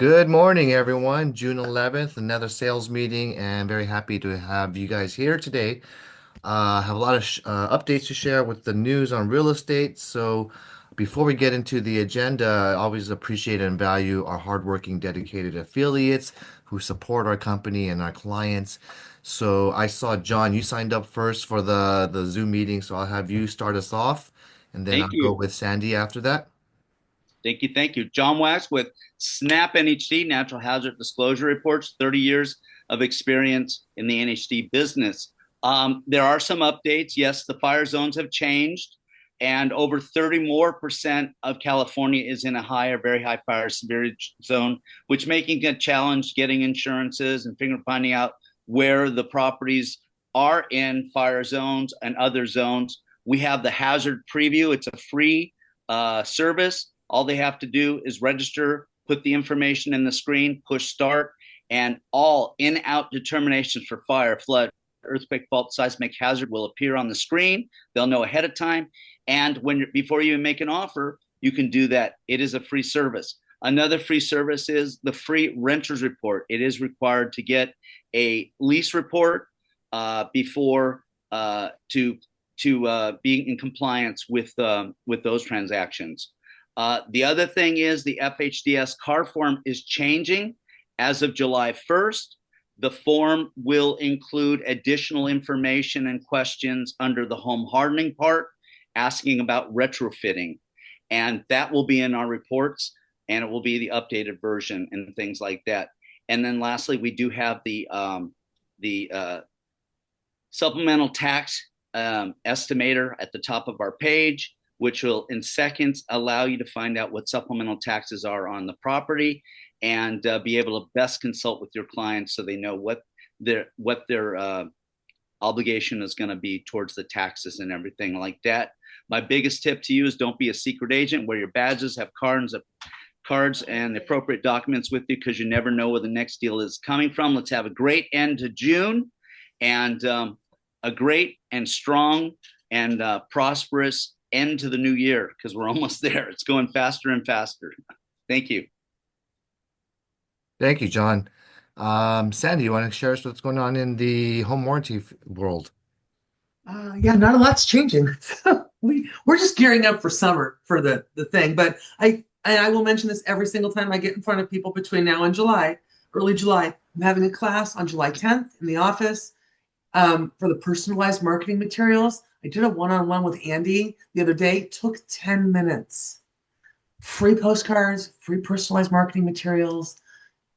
Good morning, everyone. June 11th, another sales meeting, and very happy to have you guys here today. Have a lot of updates to share with the news on real estate. So, before we get into the agenda, I always appreciate and value our hardworking, dedicated affiliates who support our company and our clients. So, I saw John, you signed up first for the Zoom meeting, so I'll have you start us off, and then I'll Thank go you. with Sandy after that. Thank you. Thank you. John Wax with SNAP NHD, Natural Hazard Disclosure Reports, 30 years of experience in the NHD business. There are some updates. Yes, the fire zones have changed, and over 30 more percent of California is in a high or very high fire severity zone, which making it a challenge getting insurances and finding out where the properties are in fire zones and other zones. We have the hazard preview. It's a free service. All they have to do is register, put the information in the screen, push start, and all in-out determinations for fire, flood, earthquake, fault, seismic hazard will appear on the screen. They'll know ahead of time. And before you even make an offer, you can do that. It is a free service. Another free service is the free renters report. It is required to get a lease report before to being in compliance with those transactions. The other thing is the FHDS car form is changing as of July 1st. The form will include additional information and questions under the home hardening part, asking about retrofitting. And that will be in our reports, and it will be the updated version and things like that. And then lastly, we do have the supplemental tax estimator at the top of our page, which will in seconds allow you to find out what supplemental taxes are on the property and be able to best consult with your clients so they know what their obligation is going to be towards the taxes and everything like that. My biggest tip to you is don't be a secret agent. Wear your badges, have cards and the appropriate documents with you because you never know where the next deal is coming from. Let's have a great end to June and a great and strong and prosperous end to the new year because we're almost there. It's going faster and faster. Thank you. Thank you, John. Sandy, you want to share us what's going on in the home warranty world? Yeah, not a lot's changing. We're just gearing up for summer for the thing. But I will mention this every single time I get in front of people between now and July, early July. I'm having a class on July 10th in the office for the personalized marketing materials. I did a one-on-one with Andy the other day. It took 10 minutes. Free postcards, free personalized marketing materials.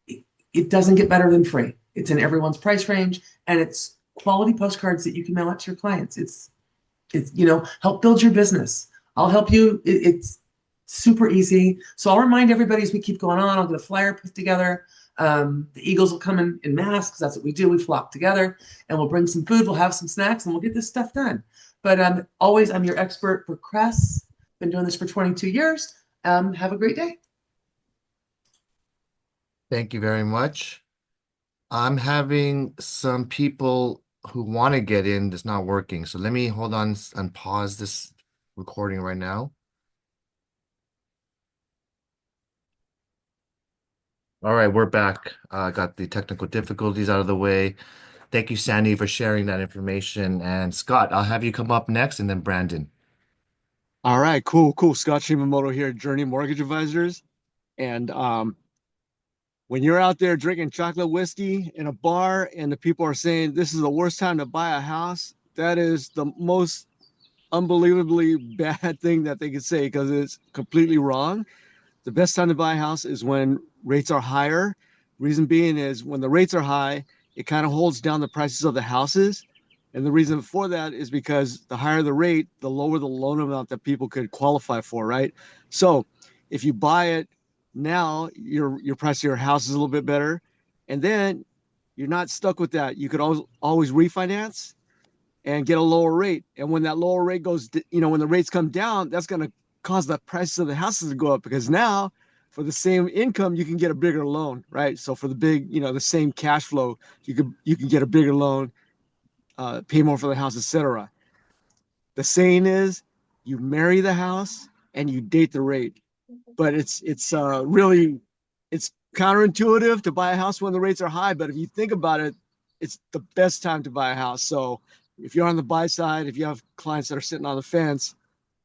It doesn't get better than free. It's in everyone's price range, and it's quality postcards that you can mail out to your clients. It's help build your business. I'll help you. It's super easy. So I'll remind everybody as we keep going on. I'll get a flyer put together. The Eagles will come in mass because that's what we do. We flock together, and we'll bring some food. We'll have some snacks, and we'll get this stuff done. But always, I'm your expert for Cress. Been doing this for 22 years. Have a great day. Thank you very much. I'm having some people who want to get in that's not working. So let me hold on and pause this recording right now. All right, we're back. Got the technical difficulties out of the way. Thank you, Sandy, for sharing that information. And Scott, I'll have you come up next, and then Brandon. All right, cool. Scott Shimamoto here, Journey Mortgage Advisors. And when you're out there drinking chocolate whiskey in a bar and the people are saying this is the worst time to buy a house, that is the most unbelievably bad thing that they could say because it's completely wrong. The best time to buy a house is when rates are higher. Reason being is when the rates are high, it kind of holds down the prices of the houses. And the reason for that is because the higher the rate, the lower the loan amount that people could qualify for, right? So if you buy it now, your price of your house is a little bit better. And then you're not stuck with that. You could always refinance and get a lower rate. And when that lower rate goes, when the rates come down, that's going to cause the prices of the houses to go up because now for the same income, you can get a bigger loan, right? So for the big, the same cash flow, you can get a bigger loan, pay more for the house, etc. The saying is, you marry the house and you date the rate, but it's really, it's counterintuitive to buy a house when the rates are high, but if you think about it, it's the best time to buy a house. So if you're on the buy side, if you have clients that are sitting on the fence,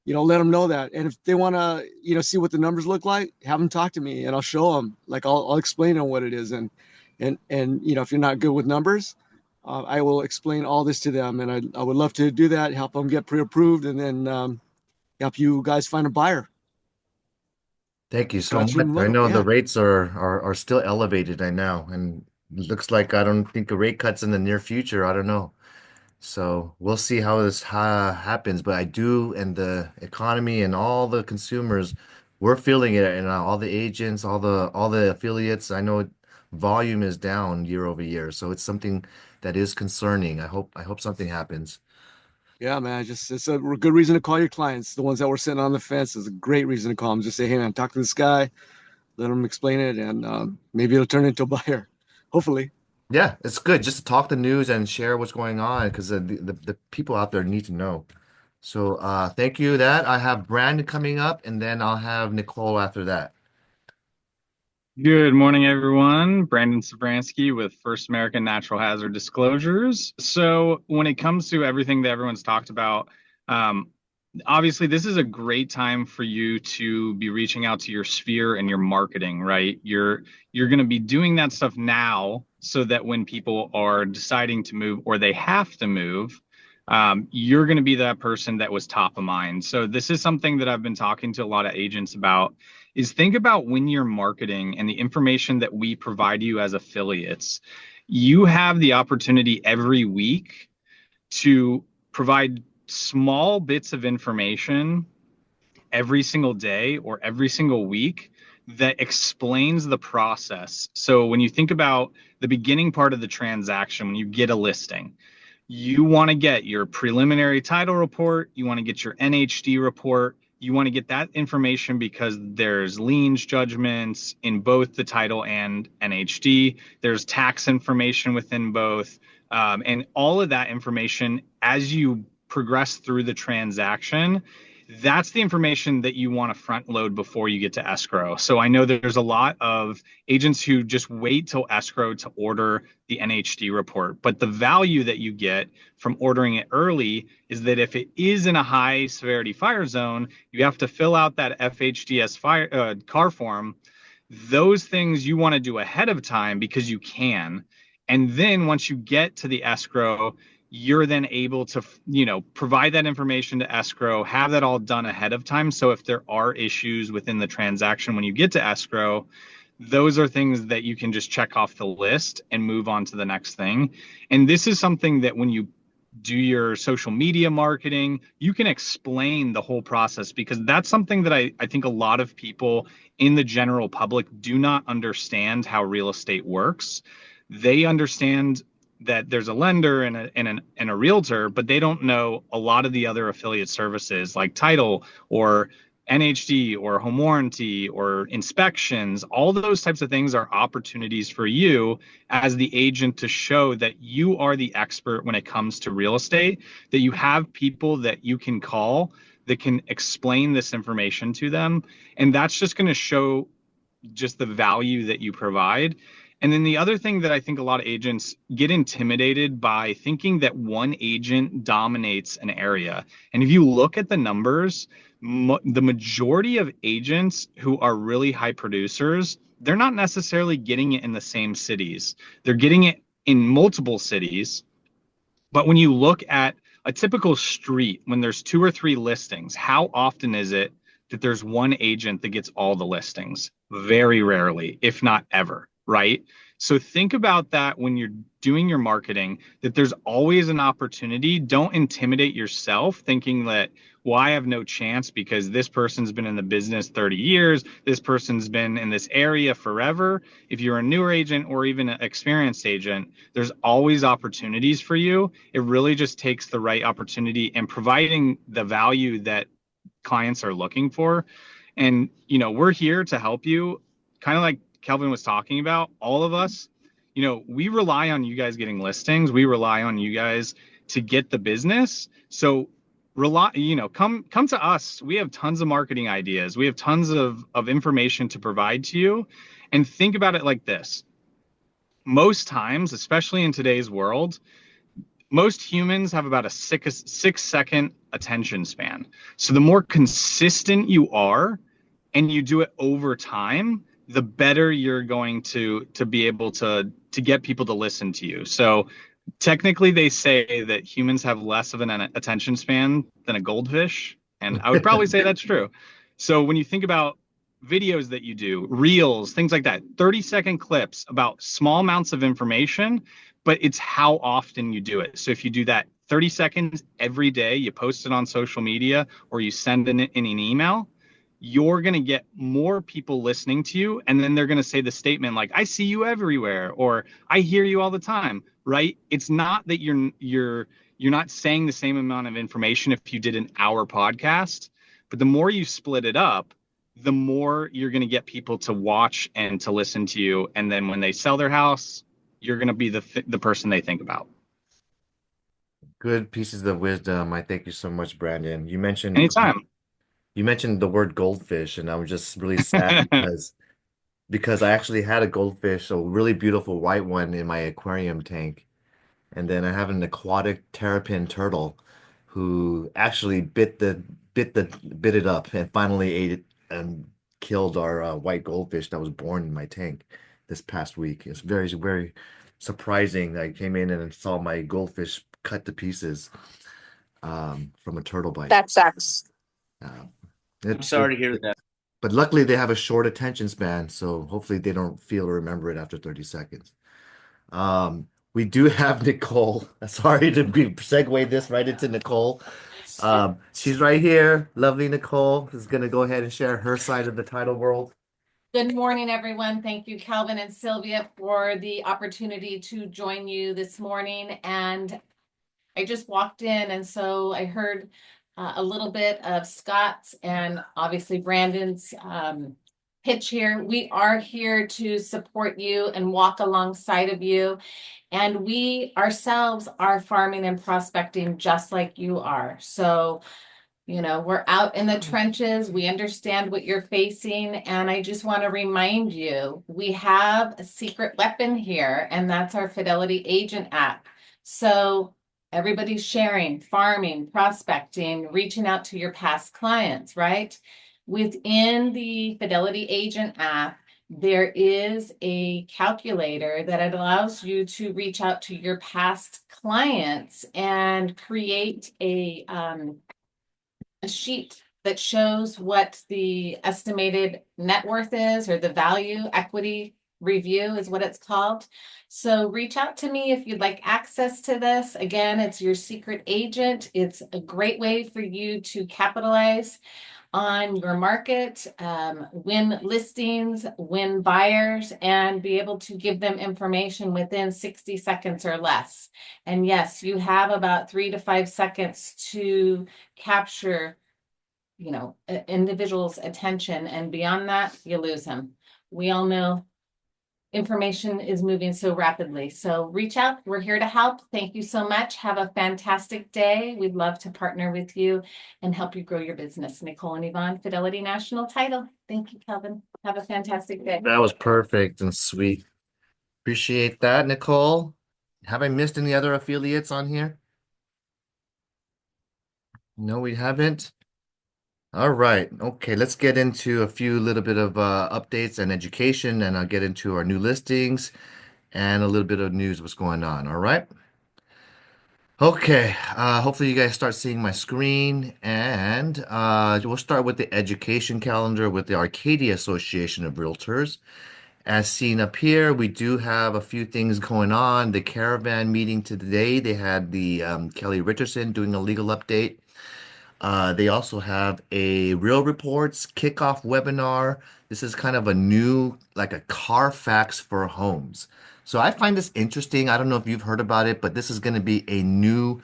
let them know that. And if they want to, see what the numbers look like, have them talk to me and I'll show them. Like I'll explain on what it is. And if you're not good with numbers, I will explain all this to them. And I would love to do that, help them get pre-approved, and then help you guys find a buyer. Thank you so Scott much. I Shimamoto. know the Yeah. rates are still elevated, I know, and it looks like I don't think a rate cuts in the near future. I don't know. So we'll see how this happens. But I do, and the economy and all the consumers, we're feeling it, and all the agents, all the affiliates. I know volume is down year over year, so it's something that is concerning. I hope something happens. Yeah, man. Just it's a good reason to call your clients. The ones that were sitting on the fence is a great reason to call them. Just say, hey, man, talk to this guy, let them explain it, and maybe it'll turn into a buyer. Hopefully. Yeah, it's good just to talk the news and share what's going on because the people out there need to know. So thank you. That I have Brandon coming up, and then I'll have Nicole after that. Good morning, everyone. Brandon Sobransky with First American Natural Hazard Disclosures. So, when it comes to everything that everyone's talked about, um, obviously this is a great time for you to be reaching out to your sphere and your marketing, right? You're going to be doing that stuff now so that when people are deciding to move or they have to move, you're going to be that person that was top of mind. So this is something that I've been talking to a lot of agents about is think about when you're marketing and the information that we provide you as affiliates. You have the opportunity every week to provide small bits of information every single day or every single week that explains the process. So when you think about the beginning part of the transaction, when you get a listing, you want to get your preliminary title report, you want to get your NHD report, you want to get that information because there's liens judgments in both the title and NHD. There's tax information within both. And all of that information, as you progress through the transaction, that's the information that you want to front load before you get to escrow. So I know there's a lot of agents who just wait till escrow to order the NHD report. But the value that you get from ordering it early is that if it is in a high severity fire zone, you have to fill out that FHDS car form. Those things you want to do ahead of time because you can. And then once you get to the escrow, you're then able to, provide that information to escrow, have that all done ahead of time. So if there are issues within the transaction when you get to escrow, those are things that you can just check off the list and move on to the next thing. And this is something that when you do your social media marketing, you can explain the whole process because that's something that I think a lot of people in the general public do not understand how real estate works. They understand that there's a lender and a realtor, but they don't know a lot of the other affiliate services like title or NHD or home warranty or inspections. All those types of things are opportunities for you as the agent to show that you are the expert when it comes to real estate, that you have people that you can call that can explain this information to them. And that's just going to show just the value that you provide. And then the other thing that I think a lot of agents get intimidated by thinking that one agent dominates an area. And if you look at the numbers, the majority of agents who are really high producers, they're not necessarily getting it in the same cities. They're getting it in multiple cities. But when you look at a typical street, when there's two or three listings, how often is it that there's one agent that gets all the listings? Very rarely, if not ever, right? So think about that when you're doing your marketing, that there's always an opportunity. Don't intimidate yourself thinking that, well, I have no chance because this person's been in the business 30 years. This person's been in this area forever. If you're a newer agent or even an experienced agent, there's always opportunities for you. It really just takes the right opportunity and providing the value that clients are looking for. And, we're here to help you, kind of like Kelvin was talking about, all of us, we rely on you guys getting listings. We rely on you guys to get the business. So come to us. We have tons of marketing ideas. We have tons of information to provide to you. And think about it like this. Most times, especially in today's world, most humans have about a 6 second attention span. So the more consistent you are and you do it over time, the better you're going to be able to get people to listen to you. So technically they say that humans have less of an attention span than a goldfish, and I would probably say that's true. So when you think about videos that you do, reels, things like that, 30-second clips about small amounts of information, but it's how often you do it. So if you do that 30 seconds every day, you post it on social media or you send it in an email, you're going to get more people listening to you. And then they're going to say the statement like, I see you everywhere, or I hear you all the time, right? It's not that you're not saying the same amount of information if you did an hour podcast, but the more you split it up, the more you're going to get people to watch and to listen to you. And then when they sell their house, you're going to be the person they think about. Good pieces of wisdom. I thank you so much, Brandon. Anytime. You mentioned the word goldfish, and I'm just really sad because I actually had a goldfish, a really beautiful white one in my aquarium tank. And then I have an aquatic terrapin turtle who actually bit it up and finally ate it and killed our white goldfish that was born in my tank this past week. It's very surprising. I came in and saw my goldfish cut to pieces from a turtle bite. That sucks. Uh, I'm it's sorry to hear that. but luckily they have a short attention span, so hopefully they don't feel or remember it after 30 seconds. We do have Nicole. Sorry to segue this right into Nicole. She's right here. Lovely Nicole is going to go ahead and share her side of the title world. Good morning, everyone. Thank you, Calvin and Sylvia, for the opportunity to join you this morning. And I just walked in, and so I heard a little bit of Scott's and obviously Brandon's pitch here. We are here to support you and walk alongside of you. And we ourselves are farming and prospecting just like you are. So, we're out in the trenches. We understand what you're facing. And I just want to remind you, we have a secret weapon here, and that's our Fidelity Agent app. So everybody's sharing, farming, prospecting, reaching out to your past clients, right? Within the Fidelity Agent app, there is a calculator that allows you to reach out to your past clients and create a sheet that shows what the estimated net worth is, or the value equity review is what it's called. So reach out to me if you'd like access to this. Again, it's your secret agent. It's a great way for you to capitalize on your market, win listings, win buyers, and be able to give them information within 60 seconds or less. And yes, you have about 3 to 5 seconds to capture, individual's attention, and beyond that, you lose them. We all know information is moving so rapidly. So reach out. We're here to help. Thank you so much. Have a fantastic day. We'd love to partner with you and help you grow your business. Nicole and Yvonne, Fidelity National Title. Thank you, Kelvin. Have a fantastic day. That was perfect and sweet. Appreciate that, Nicole. Have I missed any other affiliates on here? No, we haven't. All right. Okay, let's get into a few little bit of updates and education, and I'll get into our new listings and a little bit of news, what's going on. All right. Okay, hopefully you guys start seeing my screen, and we'll start with the education calendar with the Arcadia Association of Realtors. As seen up here, we do have a few things going on. The caravan meeting today, they had the Kelly Richardson doing a legal update. They also have a Real Reports kickoff webinar. This is kind of a new, like a Carfax for homes. So I find this interesting. I don't know if you've heard about it, but this is going to be a new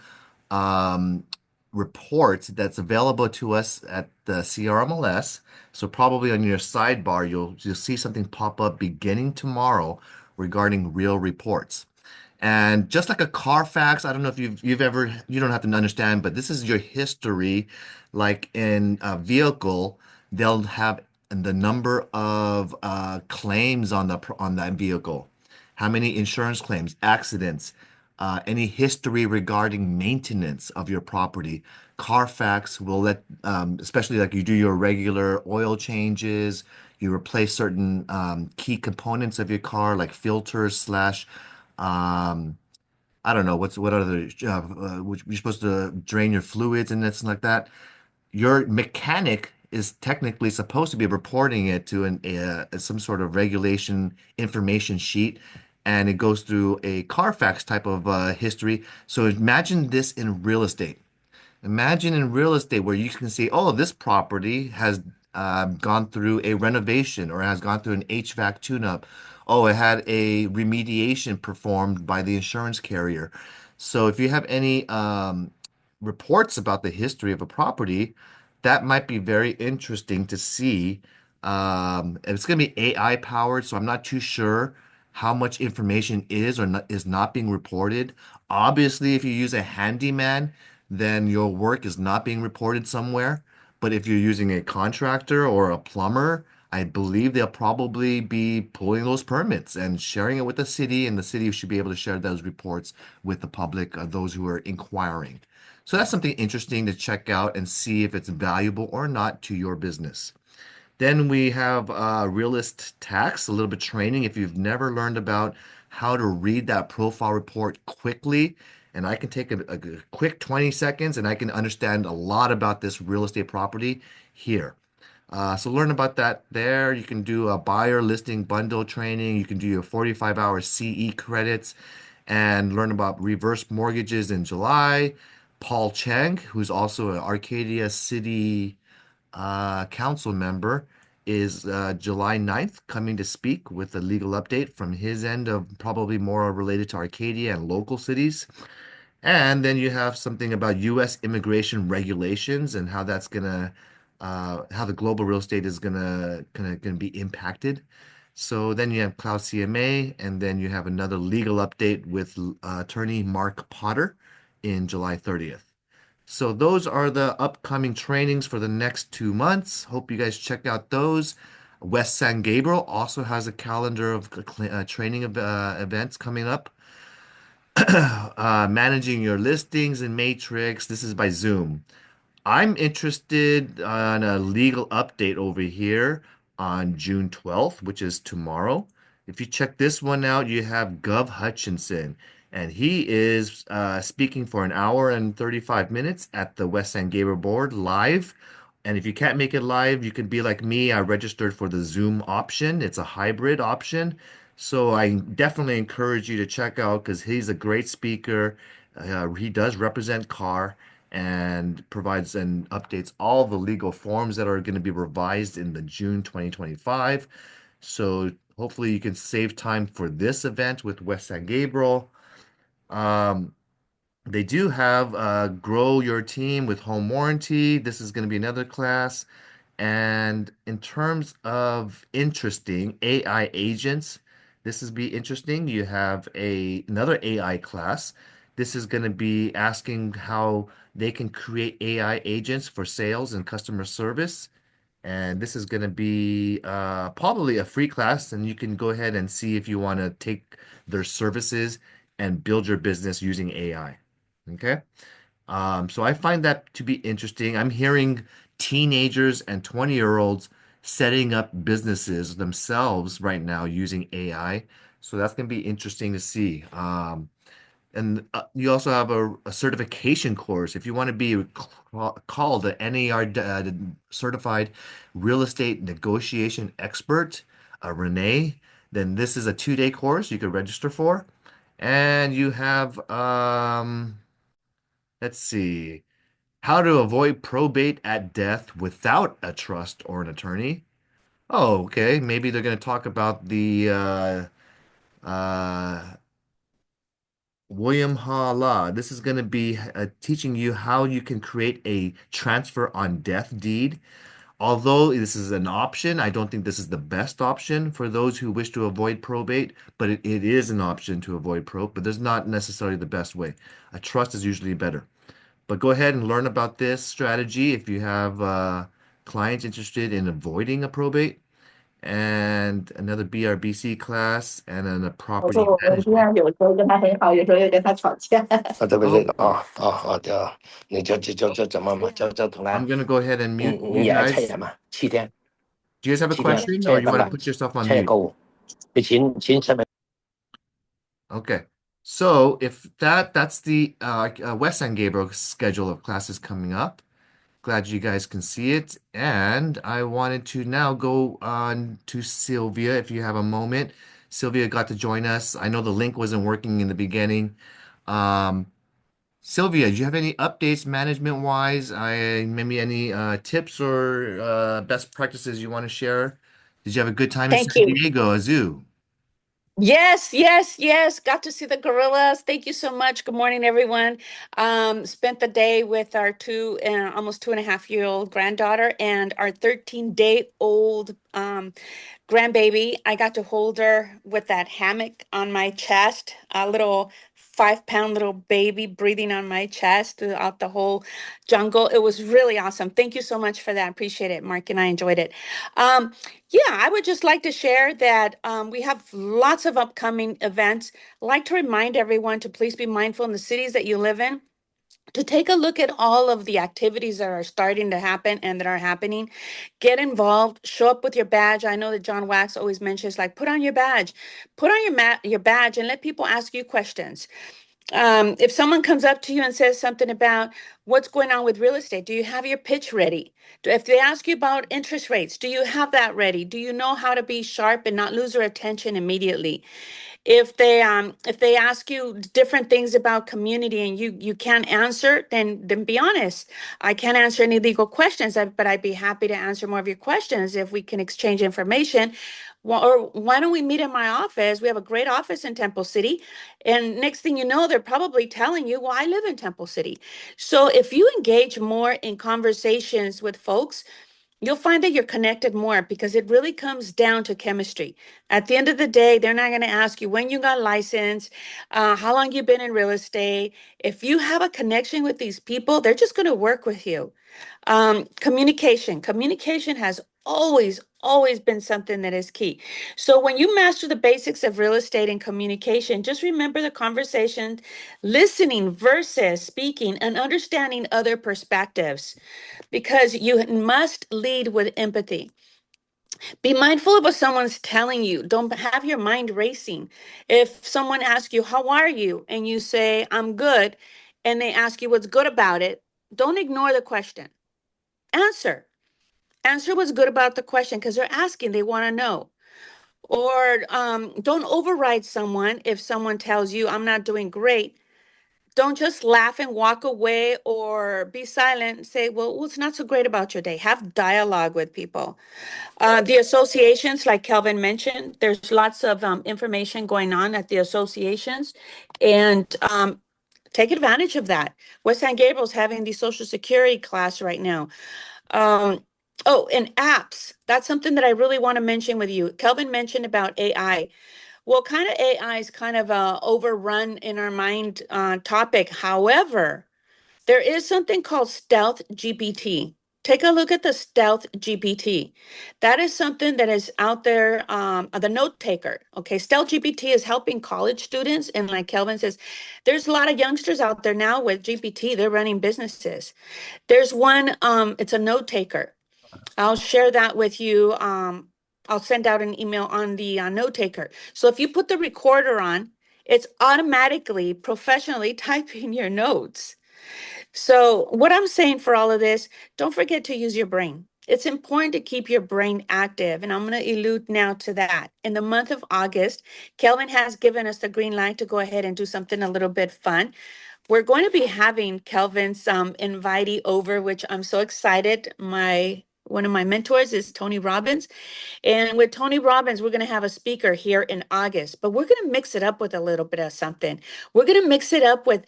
um, report that's available to us at the CRMLS. So probably on your sidebar, you'll see something pop up beginning tomorrow regarding Real Reports. And just like a Carfax, I don't know if you've ever, you don't have to understand, but this is your history. Like in a vehicle, they'll have the number of claims on on that vehicle, how many insurance claims, accidents, any history regarding maintenance of your property. Carfax will let, especially like you do your regular oil changes, you replace certain key components of your car, like filters slash um, I don't know what other which you're supposed to drain your fluids and that's like that. Your mechanic is technically supposed to be reporting it to some sort of regulation information sheet, and it goes through a Carfax type of history. So imagine this in real estate. Imagine in real estate where you can say, oh, this property has gone through a renovation or has gone through an HVAC tune-up. Oh, it had a remediation performed by the insurance carrier. So if you have any reports about the history of a property, that might be very interesting to see. And it's going to be AI powered, so I'm not too sure how much information is or not, is not being reported. Obviously, if you use a handyman, then your work is not being reported somewhere. But if you're using a contractor or a plumber, I believe they'll probably be pulling those permits and sharing it with the city, and the city should be able to share those reports with the public, those who are inquiring. So that's something interesting to check out and see if it's valuable or not to your business. Then we have realist tax, a little bit training. If you've never learned about how to read that profile report quickly, and I can take a quick 20 seconds and I can understand a lot about this real estate property here. So learn about that there. You can do a buyer listing bundle training. You can do your 45-hour CE credits and learn about reverse mortgages in July. Paul Cheng, who's also an Arcadia City council member, is July 9th coming to speak with a legal update from his end of probably more related to Arcadia and local cities. And then you have something about U.S. immigration regulations and how that's gonna, how the global real estate is gonna be impacted. So then you have Cloud CMA, and then you have another legal update with attorney Mark Potter in July 30th. So those are the upcoming trainings for the next 2 months. Hope you guys check out those. West San Gabriel also has a calendar of training events coming up. Managing your listings in Matrix. This is by Zoom. I'm interested on a legal update over here on June 12th, which is tomorrow. If you check this one out, you have Gov Hutchinson, and he is speaking for an hour and 35 minutes at the West San Gabriel board live. And if you can't make it live, you can be like me. I registered for the Zoom option. It's a hybrid option. So I definitely encourage you to check out because he's a great speaker. He does represent CAR and provides and updates all the legal forms that are going to be revised in the June 2025. So hopefully you can save time for this event with West San Gabriel. Um, they do have Grow Your Team with Home Warranty. This is going to be another class. And in terms of interesting AI agents, this is be interesting. You have another AI class. This is going to be asking how they can create AI agents for sales and customer service. And this is going to be probably a free class, and you can go ahead and see if you want to take their services and build your business using AI. Okay. So I find that to be interesting. I'm hearing teenagers and 20-year-olds setting up businesses themselves right now using AI. So that's going to be interesting to see. And you also have a certification course. If you want to be called an NAR certified real estate negotiation expert, Renee, then this is a 2-day course you could register for. And you have, let's see, how to avoid probate at death without a trust or an attorney. Oh, okay. Maybe they're going to talk about the uh, William Ha La. This is going to be teaching you how you can create a transfer on death deed. Although this is an option, I don't think this is the best option for those who wish to avoid probate, but it is an option to avoid probate, but there's not necessarily the best way. A trust is usually better. But go ahead and learn about this strategy if you have clients interested in avoiding a probate and another BRBC class and then a 我说 property 我们这 management. 样，有时候跟他很好，有时候又跟他吵架。对不对？Oh, 你就怎么嘛，就同他，I'm gonna go ahead and mute you 你也七 guys. 日嘛，7天，Do you guys have a 7天，question 七 or 日 you 得 want to 啦，put yourself on 7日 mute? 夠。你錢使咪 Okay. So if that's the West San Gabriel schedule of classes coming up. Glad you guys can see it. And I wanted to now go on to Sylvia if you have a moment. Sylvia got to join us. I know the link wasn't working in the beginning. Um, Sylvia, do you have any updates management wise? Maybe any tips or best practices you want to share? Did you have a good time in Thank San you. Diego, a zoo? Yes, yes, yes. Got to see the gorillas. Thank you so much. Good morning, everyone. Spent the day with our almost 2.5-year-old granddaughter and our 13-day-old grandbaby. I got to hold her with that hammock on my chest, a little 5-pound little baby breathing on my chest throughout the whole jungle. It was really awesome. Thank you so much for that. Appreciate it, Mark, and I enjoyed it. Um, yeah, I would just like to share that we have lots of upcoming events. I'd like to remind everyone to please be mindful in the cities that you live in, to take a look at all of the activities that are starting to happen and that are happening. Get involved, show up with your badge. I know that John Wax always mentions, like, put on your badge, put on your badge and let people ask you questions. If someone comes up to you and says something about what's going on with real estate, do you have your pitch ready? If they ask you about interest rates, do you have that ready? Do you know how to be sharp and not lose their attention immediately? If they ask you different things about community and you can't answer, then be honest. I can't answer any legal questions, but I'd be happy to answer more of your questions if we can exchange information. Or why don't we meet in my office? We have a great office in Temple City, and next thing you know, they're probably telling you, well, I live in Temple City. So if you engage more in conversations with folks, you'll find that you're connected more, because it really comes down to chemistry. At the end of the day, they're not going to ask you when you got licensed, how long you've been in real estate. If you have a connection with these people, they're just going to work with you. Communication has always been something that is key. So when you master the basics of real estate and communication, just remember the conversation, listening versus speaking, and understanding other perspectives, because you must lead with empathy. Be mindful of what someone's telling you. Don't have your mind racing. If someone asks you, how are you? And you say, I'm good, and they ask you what's good about it, don't ignore the question. Answer. Answer what's good about the question, because they're asking, they want to know. Or don't override someone. If someone tells you, I'm not doing great, don't just laugh and walk away or be silent and say, well, what's not so great about your day? Have dialogue with people. The associations, like Kelvin mentioned, there's lots of information going on at the associations, and take advantage of that. West San Gabriel's having the Social Security class right now. Um, oh, and apps. That's something that I really want to mention with you. Kelvin mentioned about AI. Well, kind of AI is kind of a overrun in our mind topic. However, there is something called Stealth GPT. Take a look at the Stealth GPT. That is something that is out there, the note taker. Okay, Stealth GPT is helping college students. And like Kelvin says, there's a lot of youngsters out there now with GPT. They're running businesses. There's one, it's a note taker. I'll share that with you. I'll send out an email on the note taker. So if you put the recorder on, it's automatically professionally typing your notes. So, what I'm saying for all of this, don't forget to use your brain. It's important to keep your brain active. And I'm going to allude now to that. In the month of August, Kelvin has given us the green light to go ahead and do something a little bit fun. We're going to be having Kelvin's invitee over, which I'm so excited. One of my mentors is Tony Robbins. And with Tony Robbins, we're going to have a speaker here in August, but we're going to mix it up with a little bit of something. We're going to mix it up with,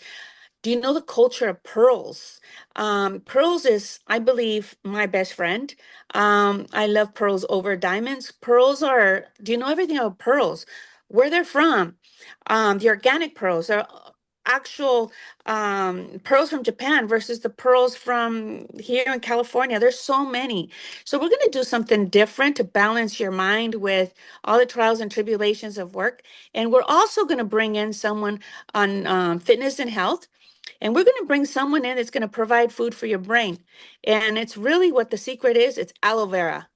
Do you know the culture of pearls? Pearls is, I believe, my best friend. I love pearls over diamonds. Pearls are, do you know everything about pearls? Where they're from? The organic pearls are actual pearls from Japan versus the pearls from here in California. There's so many. So we're going to do something different to balance your mind with all the trials and tribulations of work. And we're also going to bring in someone on fitness and health. And we're going to bring someone in that's going to provide food for your brain. And it's really what the secret is. It's aloe vera.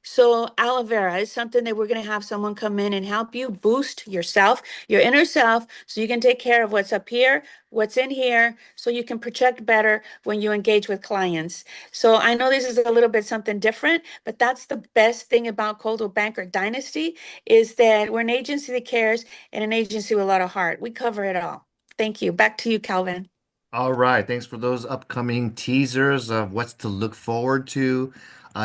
So aloe vera is something that we're going to have someone come in and help you boost yourself, your inner self, so you can take care of what's up here, what's in here, so you can project better when you engage with clients. So I know this is a little bit something different, but that's the best thing about Coldwell Banker Dynasty is that we're an agency that cares and an agency with a lot of heart. We cover it all. Thank you. Back to you, Calvin. All right, thanks for those upcoming teasers of what's to look forward to.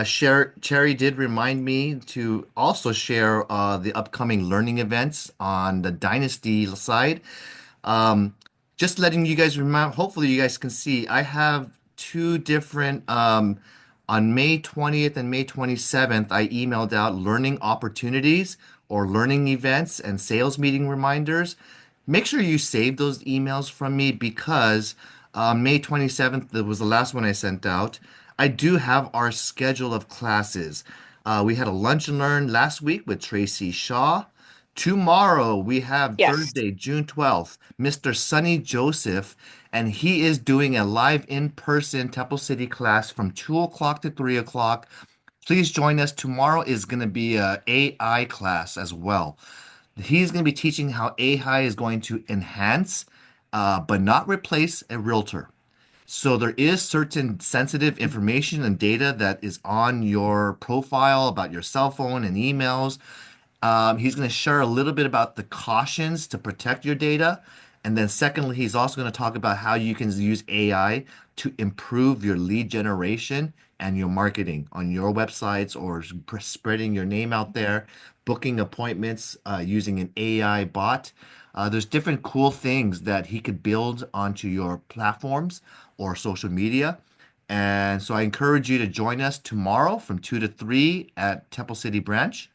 Cherry did remind me to also share the upcoming learning events on the Dynasty side. Um, just letting you guys remember, hopefully you guys can see, I have two different, on May 20th and May 27th, I emailed out learning opportunities or learning events and sales meeting reminders. Make sure you save those emails from me because May 27th, that was the last one I sent out. I do have our schedule of classes. We had a lunch and learn last week with Tracy Shaw. Tomorrow we have Yes. Thursday, June 12th, Mr. Sonny Joseph, and he is doing a live in-person Temple City class from 2 o'clock to 3 o'clock. Please join us. Tomorrow is going to be a AI class as well. He's going to be teaching how AI is going to enhance, but not replace a realtor. So there is certain sensitive information and data that is on your profile about your cell phone and emails. He's going to share a little bit about the cautions to protect your data. And then secondly, he's also going to talk about how you can use AI to improve your lead generation and your marketing on your websites or spreading your name out there, booking appointments using an AI bot. There's different cool things that he could build onto your platforms or social media. And so I encourage you to join us tomorrow from 2 to 3 at Temple City Branch.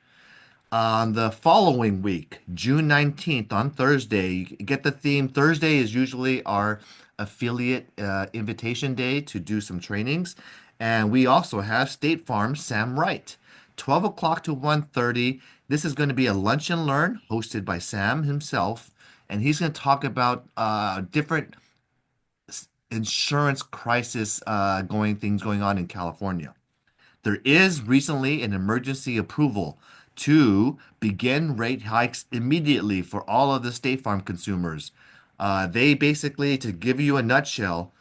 On the following week, June 19th, on Thursday, you get the theme. Thursday is usually our affiliate invitation day to do some trainings. And we also have State Farm Sam Wright, 12 o'clock to 1:30. This is going to be a lunch and learn hosted by Sam himself. And he's going to talk about different insurance crisis things going on in California. There is recently an emergency approval to begin rate hikes immediately for all of the State Farm consumers. They basically, to give you a nutshell,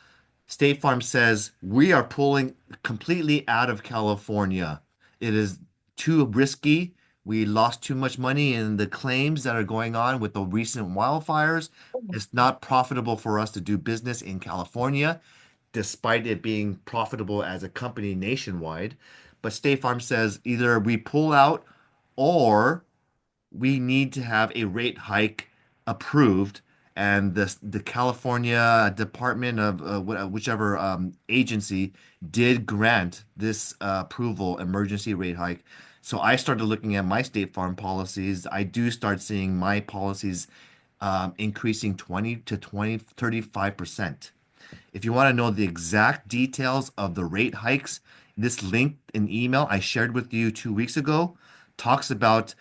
State Farm says we are pulling completely out of California. It is too risky. We lost too much money in the claims that are going on with the recent wildfires. It's not profitable for us to do business in California, despite it being profitable as a company nationwide. But State Farm says either we pull out or we need to have a rate hike approved. And the California Department of whichever agency did grant this approval emergency rate hike. So I started looking at my State Farm policies. I do start seeing my policies increasing 20 to 35%. If you want to know the exact details of the rate hikes, this link in email I shared with you 2 weeks ago talks about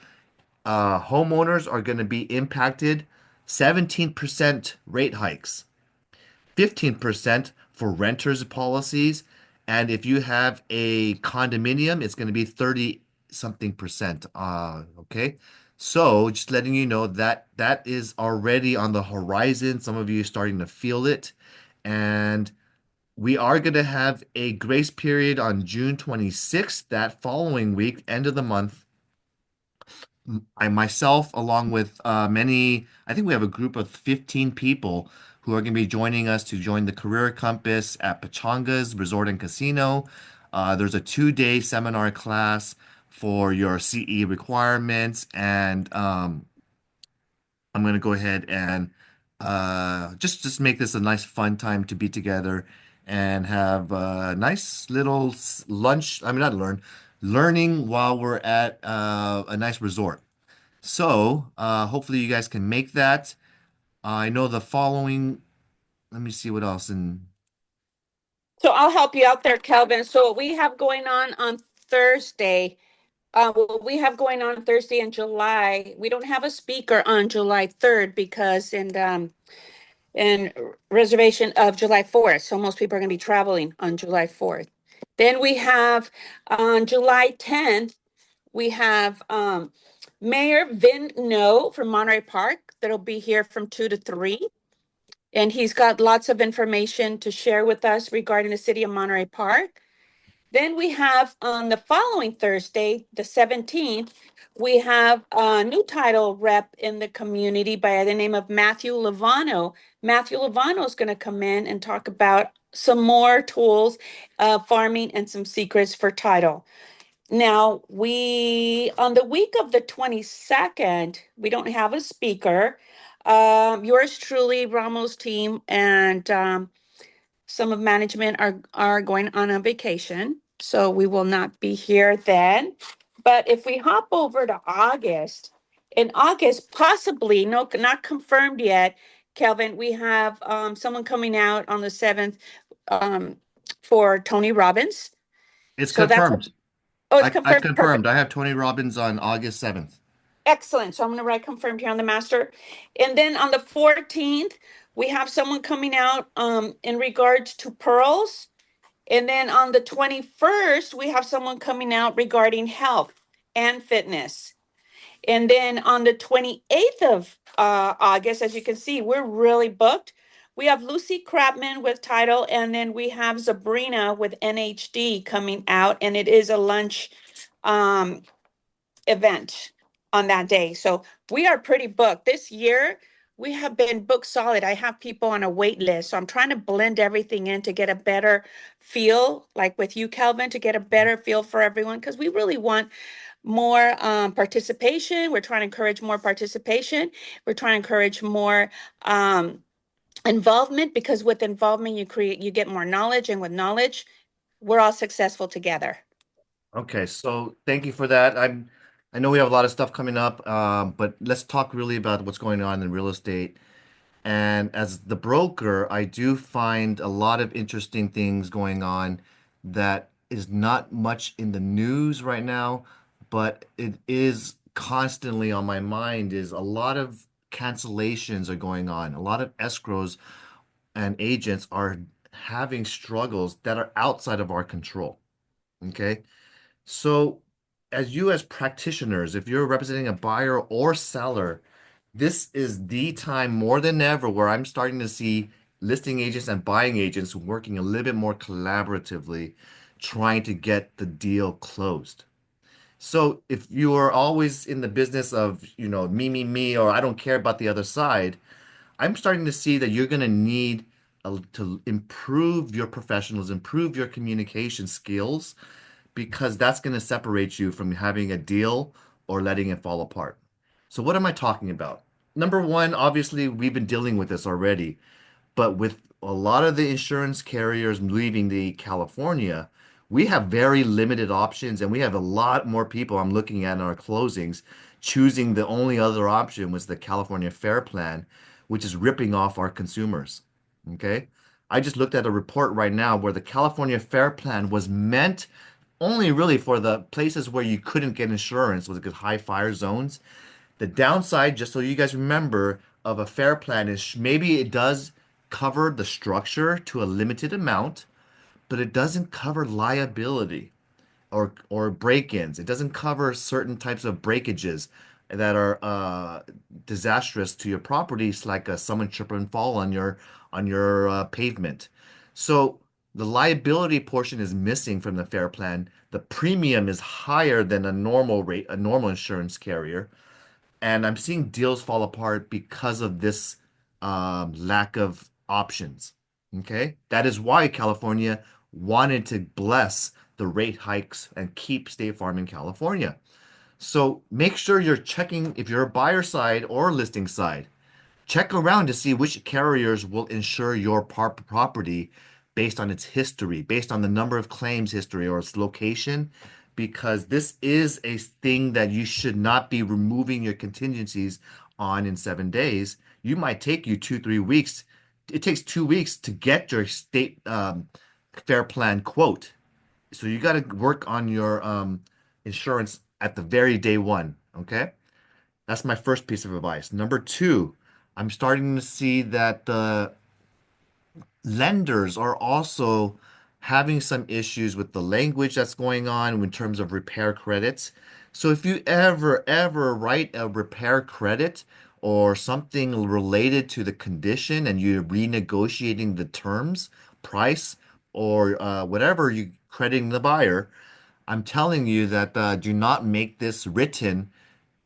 homeowners are going to be impacted 17% rate hikes, 15% for renters policies, and if you have a condominium, it's going to be 30 something percent. Okay. So just letting you know that that is already on the horizon. Some of you are starting to feel it. And we are going to have a grace period on June 26th, that following week, end of the month. I myself, along with I think we have a group of 15 people who are going to be joining us to join the Career Compass at Pachanga's Resort and Casino. There's a 2-day seminar class for your CE requirements, and I'm going to go ahead and just make this a nice fun time to be together and have a nice little lunch. I mean, not learning while we're at a nice resort. So, hopefully you guys can make that. I know the following. Let me see what else. And So I'll help you out there, Kelvin. So what we have going on Thursday, what we have going on Thursday in July, we don't have a speaker on July 3rd because in reservation of July 4th. So most people are going to be traveling on July 4th. Then we have on July 10th, we have Mayor Vin No from Monterey Park that'll be here from 2 to 3. And he's got lots of information to share with us regarding the city of Monterey Park. Then we have on the following Thursday, the 17th, we have a new title rep in the community by the name of Matthew Lovano. Matthew Lovano is going to come in and talk about some more tools, farming, and some secrets for title. Now, we, on the week of the 22nd, we don't have a speaker. Yours truly, Ramos team, and some of management are going on a vacation, so we will not be here then. But if we hop over to August, in August, possibly, no, not confirmed yet, Kelvin, we have someone coming out on the 7th um, for Tony Robbins. it's So that's, confirmed. oh, it's I've confirmed. Perfect. confirmed. I have Tony Robbins on August 7th. Excellent. So I'm going to write confirmed here on the master. And then on the 14th, we have someone coming out in regards to pearls. And then on the 21st, we have someone coming out regarding health and fitness. And then on the 28th of August, as you can see, we're really booked. We have Lucy Crabman with title, and then we have Sabrina with NHD coming out, and it is a lunch um, event on that day. So we are pretty booked. This year, we have been booked solid. I have people on a wait list. So I'm trying to blend everything in to get a better feel, like with you, Kelvin, to get a better feel for everyone, because we really want more participation. We're trying to encourage more participation. We're trying to encourage more involvement, because with involvement, you get more knowledge, and with knowledge, we're all successful together. Okay, so thank you for that. I know we have a lot of stuff coming up, but let's talk really about what's going on in real estate. And as the broker, I do find a lot of interesting things going on that is not much in the news right now, but it is constantly on my mind is a lot of cancellations are going on. A lot of escrows and agents are having struggles that are outside of our control. Okay. So, as you as practitioners, if you're representing a buyer or seller, this is the time more than ever where I'm starting to see listing agents and buying agents working a little bit more collaboratively, trying to get the deal closed. So, if you are always in the business of, me, or I don't care about the other side, I'm starting to see that you're going to need to improve your professionals, improve your communication skills because that's going to separate you from having a deal or letting it fall apart. So, what am I talking about? Number one, obviously, we've been dealing with this already, but with a lot of the insurance carriers leaving the California, we have very limited options, and we have a lot more people I'm looking at in our closings choosing the only other option was the California Fair Plan, which is ripping off our consumers. Okay. I just looked at a report right now where the California Fair Plan was meant only really for the places where you couldn't get insurance was because high fire zones. The downside, just so you guys remember, of a fair plan is maybe it does cover the structure to a limited amount, but it doesn't cover liability or break-ins. It doesn't cover certain types of breakages that are disastrous to your properties, like someone trip and fall on your pavement. So the liability portion is missing from the fair plan. The premium is higher than a normal rate, a normal insurance carrier, and I'm seeing deals fall apart because of this lack of options. Okay, that is why California wanted to bless the rate hikes and keep State Farm in California. So make sure you're checking if you're a buyer side or listing side. Check around to see which carriers will insure your property based on its history, based on the number of claims history or its location, because this is a thing that you should not be removing your contingencies on in 7 days. You might take you 2, 3 weeks. It takes 2 weeks to get your state fair plan quote. So you got to work on your insurance at the very day one. Okay. That's my first piece of advice. Number two, I'm starting to see that the lenders are also having some issues with the language that's going on in terms of repair credits. So if you ever write a repair credit or something related to the condition and you're renegotiating the terms, price, or whatever you crediting the buyer, I'm telling you that do not make this written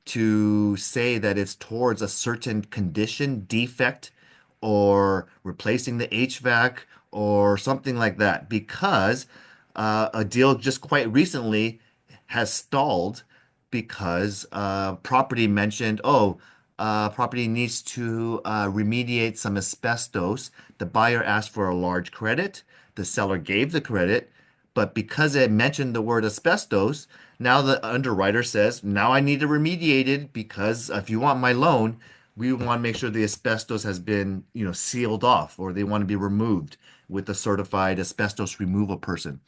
to say that it's towards a certain condition, defect, or replacing the HVAC or something like that, because a deal just quite recently has stalled because property mentioned, oh, property needs to remediate some asbestos. The buyer asked for a large credit. The seller gave the credit, but because it mentioned the word asbestos, now the underwriter says, now I need to remediate it because if you want my loan, we want to make sure the asbestos has been, sealed off or they want to be removed with a certified asbestos removal person.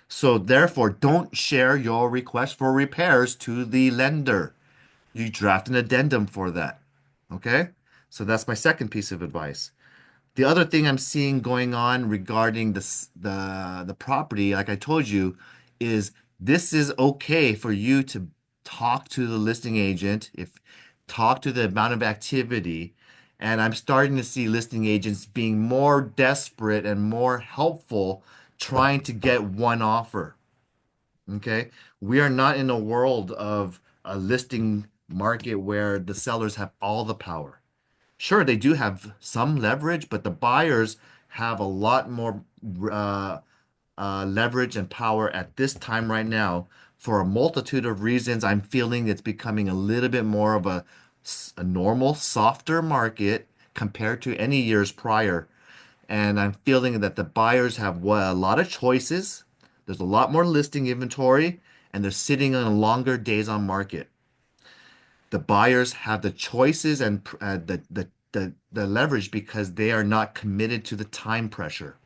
So therefore, don't share your request for repairs to the lender. You draft an addendum for that. Okay? So that's my second piece of advice. The other thing I'm seeing going on regarding the property, like I told you, is this is okay for you to talk to the listing agent, if talk to the amount of activity, and I'm starting to see listing agents being more desperate and more helpful trying to get one offer. Okay? We are not in a world of a listing market where the sellers have all the power. Sure, they do have some leverage, but the buyers have a lot more uh, leverage and power at this time right now for a multitude of reasons. I'm feeling it's becoming a little bit more of a normal, softer market compared to any years prior. And I'm feeling that the buyers have a lot of choices. There's a lot more listing inventory, and they're sitting on longer days on market. The buyers have the choices and the leverage because they are not committed to the time pressure.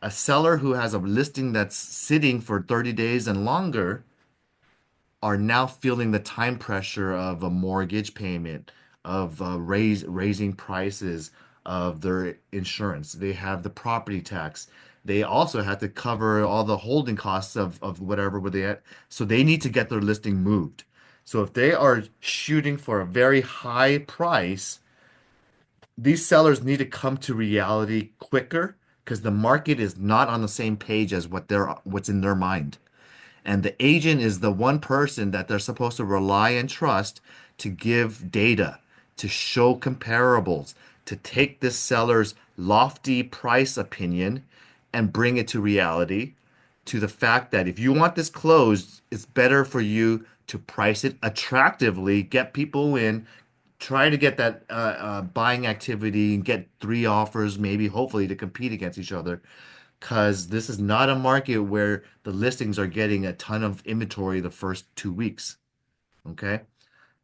A seller who has a listing that's sitting for 30 days and longer are now feeling the time pressure of a mortgage payment, of raising prices of their insurance. They have the property tax. They also have to cover all the holding costs of whatever were they at. So they need to get their listing moved. So if they are shooting for a very high price, these sellers need to come to reality quicker because the market is not on the same page as what's in their mind. And the agent is the one person that they're supposed to rely and trust to give data, to show comparables, to take this seller's lofty price opinion and bring it to reality, to the fact that if you want this closed, it's better for you to price it attractively, get people in, try to get that buying activity and get three offers, maybe hopefully to compete against each other because this is not a market where the listings are getting a ton of inventory the first 2 weeks. Okay.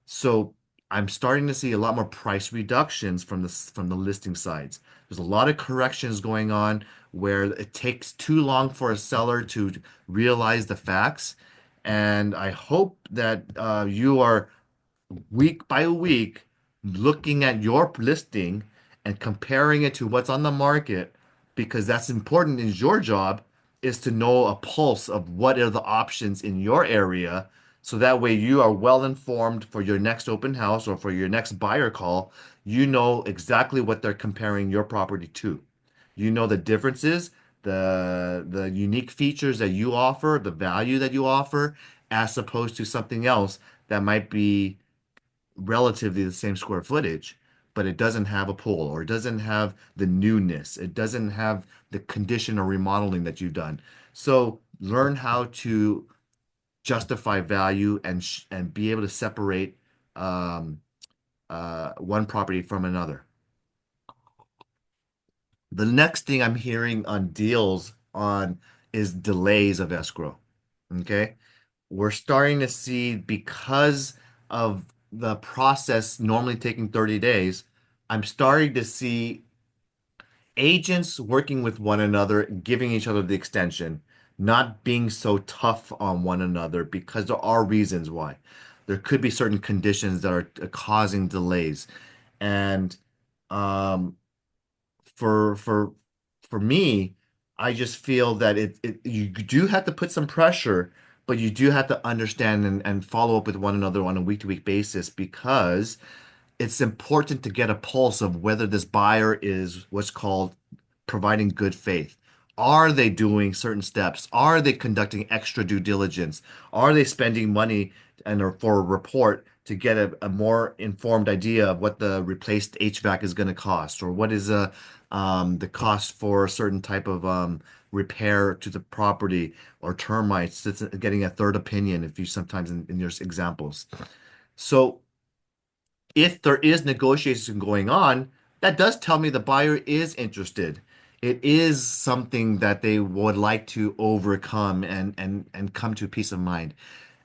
So I'm starting to see a lot more price reductions from the listing sides. There's a lot of corrections going on where it takes too long for a seller to realize the facts. And I hope that you are week by week looking at your listing and comparing it to what's on the market because that's important in your job is to know a pulse of what are the options in your area so that way you are well informed for your next open house or for your next buyer call. You know exactly what they're comparing your property to. You know the differences, the unique features that you offer, the value that you offer, as opposed to something else that might be relatively the same square footage, but it doesn't have a pool or it doesn't have the newness. It doesn't have the condition or remodeling that you've done. So learn how to justify value and be able to separate um, one property from another. The next thing I'm hearing on deals on is delays of escrow. Okay. We're starting to see because of the process normally taking 30 days, I'm starting to see agents working with one another, giving each other the extension, not being so tough on one another because there are reasons why. There could be certain conditions that are causing delays. And um, for for for me, I just feel that it you do have to put some pressure, but you do have to understand and follow up with one another on a week-to-week basis because it's important to get a pulse of whether this buyer is what's called providing good faith. Are they doing certain steps? Are they conducting extra due diligence? Are they spending money and or for a report to get a more informed idea of what the replaced HVAC is going to cost, or what is the cost for a certain type of repair to the property or termites? It's getting a third opinion if you sometimes in your examples. So if there is negotiation going on, that does tell me the buyer is interested. It is something that they would like to overcome and come to peace of mind.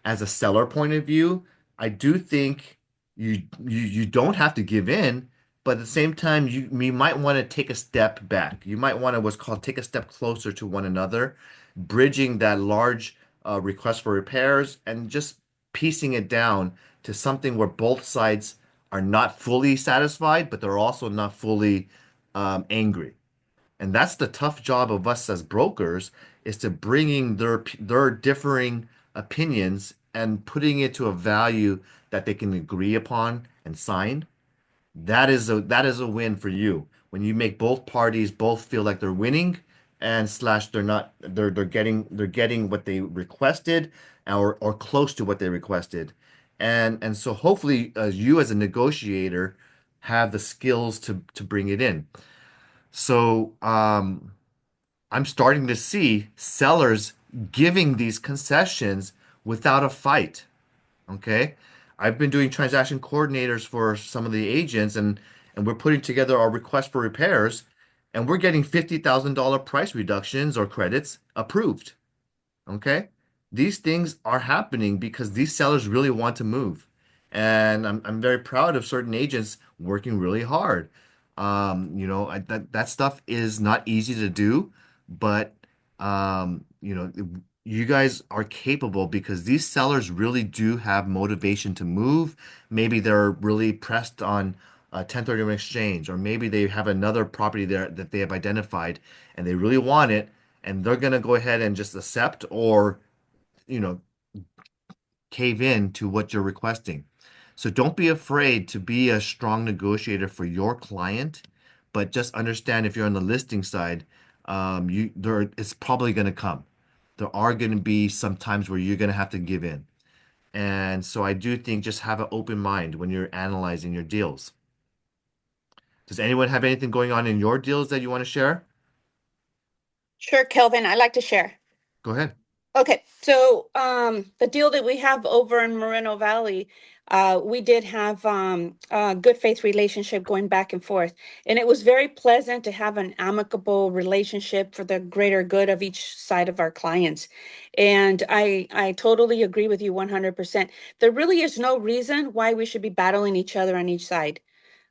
As a seller point of view, I do think you don't have to give in, but at the same time, you might want to take a step back. You might want to what's called take a step closer to one another, bridging that large request for repairs and just piecing it down to something where both sides are not fully satisfied, but they're also not fully angry. And that's the tough job of us as brokers is to bringing their differing opinions and putting it to a value that they can agree upon and sign. That is a win for you when you make both parties both feel like they're winning and slash they're not they're getting what they requested or close to what they requested. And so hopefully you as a negotiator have the skills to bring it in. So I'm starting to see sellers giving these concessions without a fight. Okay. I've been doing transaction coordinators for some of the agents and we're putting together our request for repairs and we're getting $50,000 price reductions or credits approved. Okay. These things are happening because these sellers really want to move. And I'm very proud of certain agents working really hard. That stuff is not easy to do, but you guys are capable because these sellers really do have motivation to move. Maybe they're really pressed on a 1031 exchange, or maybe they have another property there that they have identified and they really want it and they're going to go ahead and just accept or, you know, cave in to what you're requesting. So don't be afraid to be a strong negotiator for your client, but just understand if you're on the listing side, it's probably going to come. There are going to be some times where you're going to have to give in. And so I do think just have an open mind when you're analyzing your deals. Does anyone have anything going on in your deals that you want to share? Sure, Kelvin, I'd like to share. Go ahead. Okay, so the deal that we have over in Moreno Valley, we did have a good faith relationship going back and forth, and it was very pleasant to have an amicable relationship for the greater good of each side of our clients. And I totally agree with you 100%. There really is no reason why we should be battling each other on each side.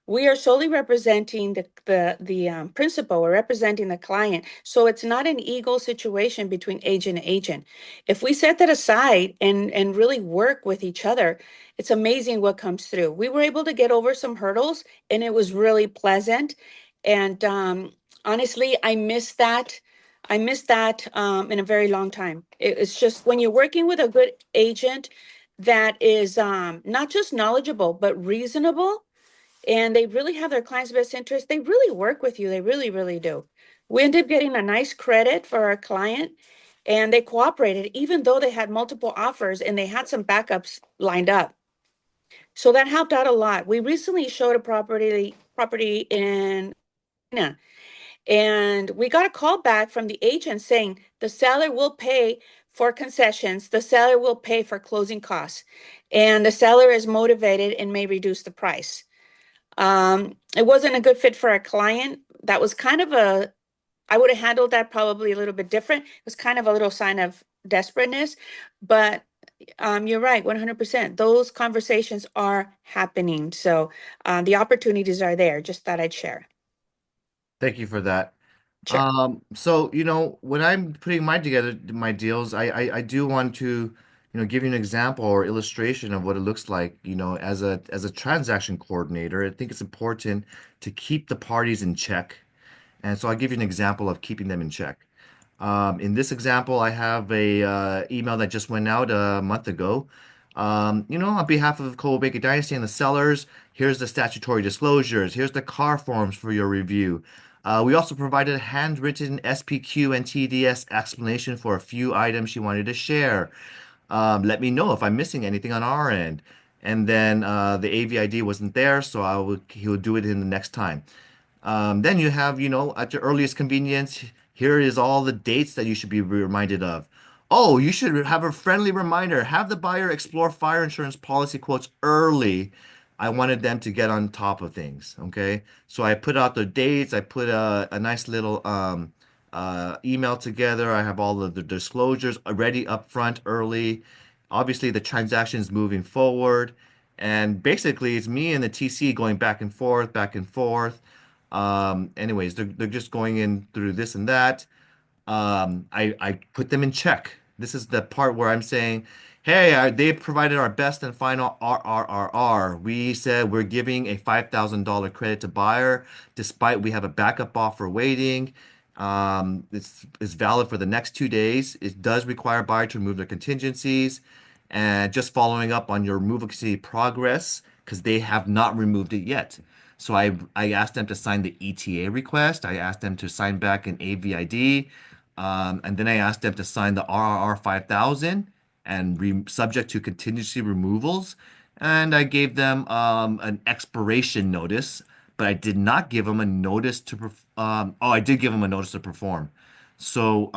We are solely representing the principal. We're representing the client. So it's not an ego situation between agent and agent. If we set that aside and really work with each other, it's amazing what comes through. We were able to get over some hurdles and it was really pleasant. And honestly, I miss that. I miss that in a very long time. It's just when you're working with a good agent that is not just knowledgeable, but reasonable, and they really have their client's best interest. They really work with you. They really, really do. We ended up getting a nice credit for our client, and they cooperated, even though they had multiple offers and they had some backups lined up. So that helped out a lot. We recently showed a property in China, and we got a call back from the agent saying the seller will pay for concessions, the seller will pay for closing costs, and the seller is motivated and may reduce the price. It wasn't a good fit for our client. that was kind of a, I would have handled that probably a little bit different. It was kind of a little sign of desperateness, but you're right, 100%. Those conversations are happening. So the opportunities are there. Just thought I'd share. Thank you for that. Sure. So when I'm putting together my deals, I do want to, give you an example or illustration of what it looks like, as a transaction coordinator. I think it's important to keep the parties in check. And so I'll give you an example of keeping them in check. In this example, I have a email that just went out a month ago. On behalf of Coldwell Banker Dynasty and the sellers, here's the statutory disclosures. Here's the car forms for your review. We also provided a handwritten SPQ and TDS explanation for a few items she wanted to share. Let me know if I'm missing anything on our end. And then the AVID wasn't there, so he'll do it in the next time. Then you have, at your earliest convenience, here is all the dates that you should be reminded of. Oh, you should have a friendly reminder. Have the buyer explore fire insurance policy quotes early. I wanted them to get on top of things. Okay. So I put out the dates. I put a nice little email together. I have all of the disclosures ready up front early. Obviously, the transaction is moving forward. And basically, it's me and the TC going back and forth, back and forth. Anyways, they're just going in through this and that. I put them in check. This is the part where I'm saying, hey, they provided our best and final RRRR. We said we're giving a $5,000 credit to buyer, despite we have a backup offer waiting. It's valid for the next 2 days. It does require buyer to remove their contingencies. And just following up on your removal contingency progress, because they have not removed it yet. So I asked them to sign the ETA request. I asked them to sign back an AVID. And then I asked them to sign the RRR 5000 and subject to contingency removals. And I gave them an expiration notice, but I did not give them a notice to I did give them a notice to perform. So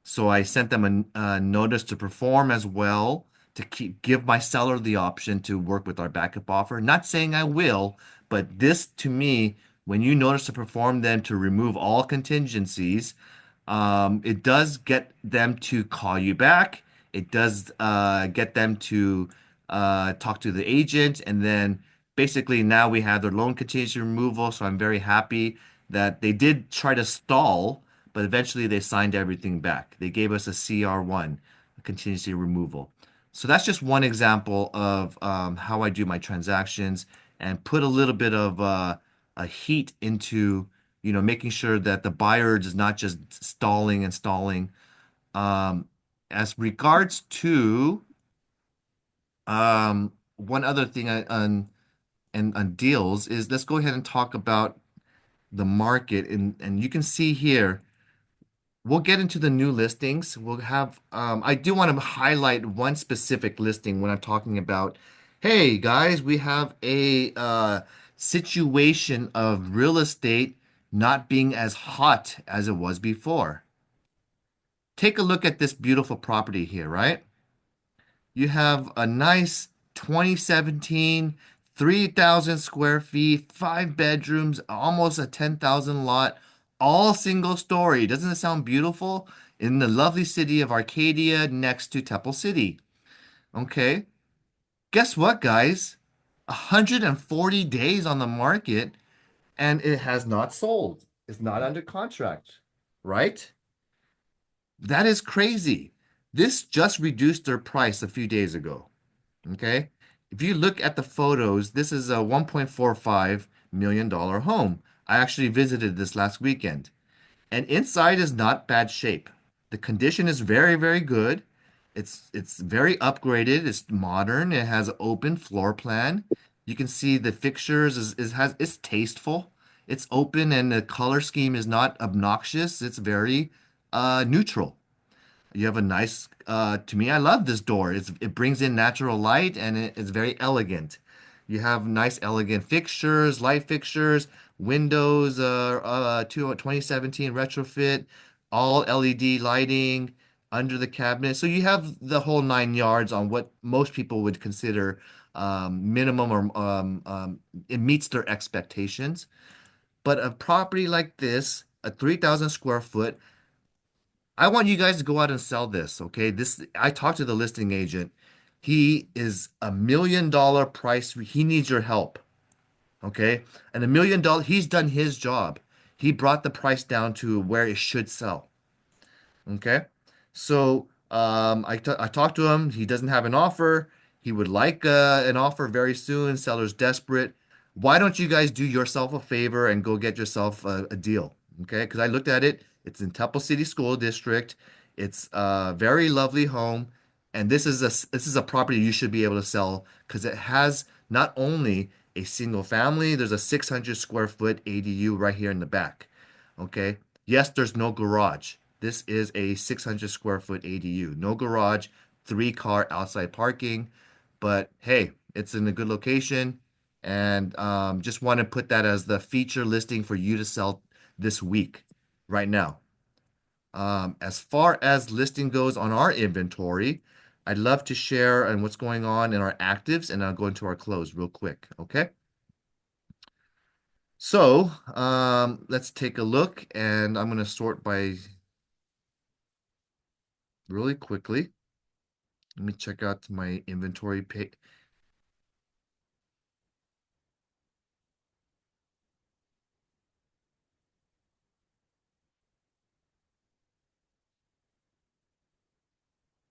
so I sent them a notice to perform as well to give my seller the option to work with our backup offer. Not saying I will, but this to me, when you notice to perform them to remove all contingencies, it does get them to call you back. It does get them to talk to the agent, and then basically now we have their loan contingency removal. So I'm very happy that they did try to stall, but eventually they signed everything back. They gave us a CR1, a contingency removal. So that's just one example of how I do my transactions and put a little bit of a heat into making sure that the buyer is not just stalling and stalling. Um, as regards to one other thing on deals is let's go ahead and talk about the market and you can see here we'll get into the new listings. We'll have I do want to highlight one specific listing when I'm talking about, hey guys, we have a situation of real estate not being as hot as it was before. Take a look at this beautiful property here, right? You have a nice 2017, 3,000 square feet, 5 bedrooms, almost a 10,000 lot, all single story. Doesn't it sound beautiful? In the lovely city of Arcadia next to Temple City. Okay. Guess what, guys? 140 days on the market and it has not sold. It's not under contract, right? That is crazy. This just reduced their price a few days ago. Okay. If you look at the photos, this is a $1.45 million home. I actually visited this last weekend, and inside is not bad shape. The condition is very, very good. It's very upgraded. It's modern. It has open floor plan. You can see the fixtures it's tasteful. It's open and the color scheme is not obnoxious. It's very neutral. You have a nice, to me, I love this door. It brings in natural light and it's very elegant. You have nice, elegant fixtures, light fixtures, windows, 2017 retrofit, all LED lighting under the cabinet. So you have the whole 9 yards on what most people would consider minimum or it meets their expectations. But a property like this, a 3,000 square foot, I want you guys to go out and sell this, okay? This I talked to the listing agent. He is $1 million price. He needs your help, okay? And $1 million, he's done his job. He brought the price down to where it should sell. Okay. So I talked to him. He doesn't have an offer. He would like an offer very soon. Seller's desperate. Why don't you guys do yourself a favor and go get yourself a deal? Okay. Because I looked at it. It's in Temple City School District. It's a very lovely home. And this is a property you should be able to sell because it has not only a single family, there's a 600 square foot ADU right here in the back. Okay. Yes, there's no garage. This is a 600 square foot ADU. No garage, three-car outside parking. But hey, it's in a good location. And just want to put that as the feature listing for you to sell this week, right now. As far as listing goes on our inventory, I'd love to share and what's going on in our actives, and I'll go into our close real quick. Okay. So let's take a look, and I'm going to sort by really quickly. Let me check out my inventory page.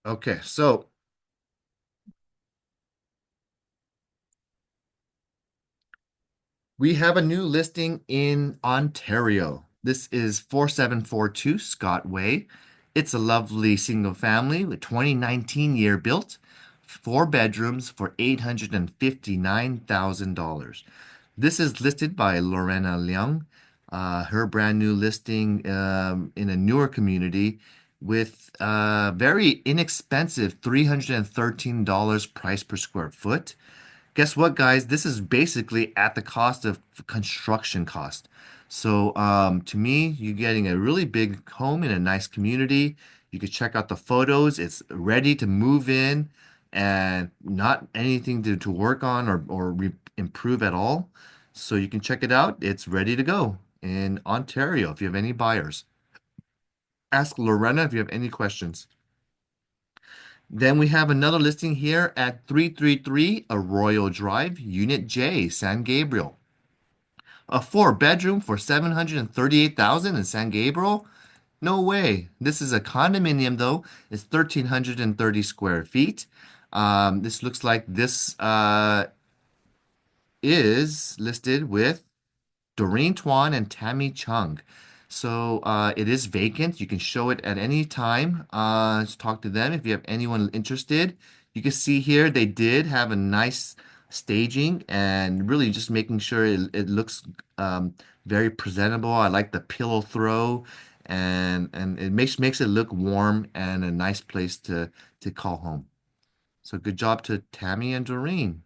Okay, so we have a new listing in Ontario. This is 4742 Scott Way. It's a lovely single family with 2019 year built, four bedrooms for $859,000. This is listed by Lorena Leung, her brand new listing in a newer community with very inexpensive $313 price per square foot. Guess what, guys? This is basically at the cost of construction cost. So, to me, you're getting a really big home in a nice community. You can check out the photos. It's ready to move in and not anything to work on or improve at all. So you can check it out. It's ready to go in Ontario if you have any buyers. Ask Lorena if you have any questions. Then we have another listing here at 333 Arroyo Drive, Unit J, San Gabriel. A four bedroom for 738,000 in San Gabriel? No way. This is a condominium though. It's 1,330 square feet. This looks like this is listed with Doreen Tuan and Tammy Chung. So it is vacant. You can show it at any time. Just talk to them if you have anyone interested. You can see here they did have a nice staging and really just making sure it looks very presentable. I like the pillow throw and it makes it look warm and a nice place to call home. So good job to Tammy and Doreen.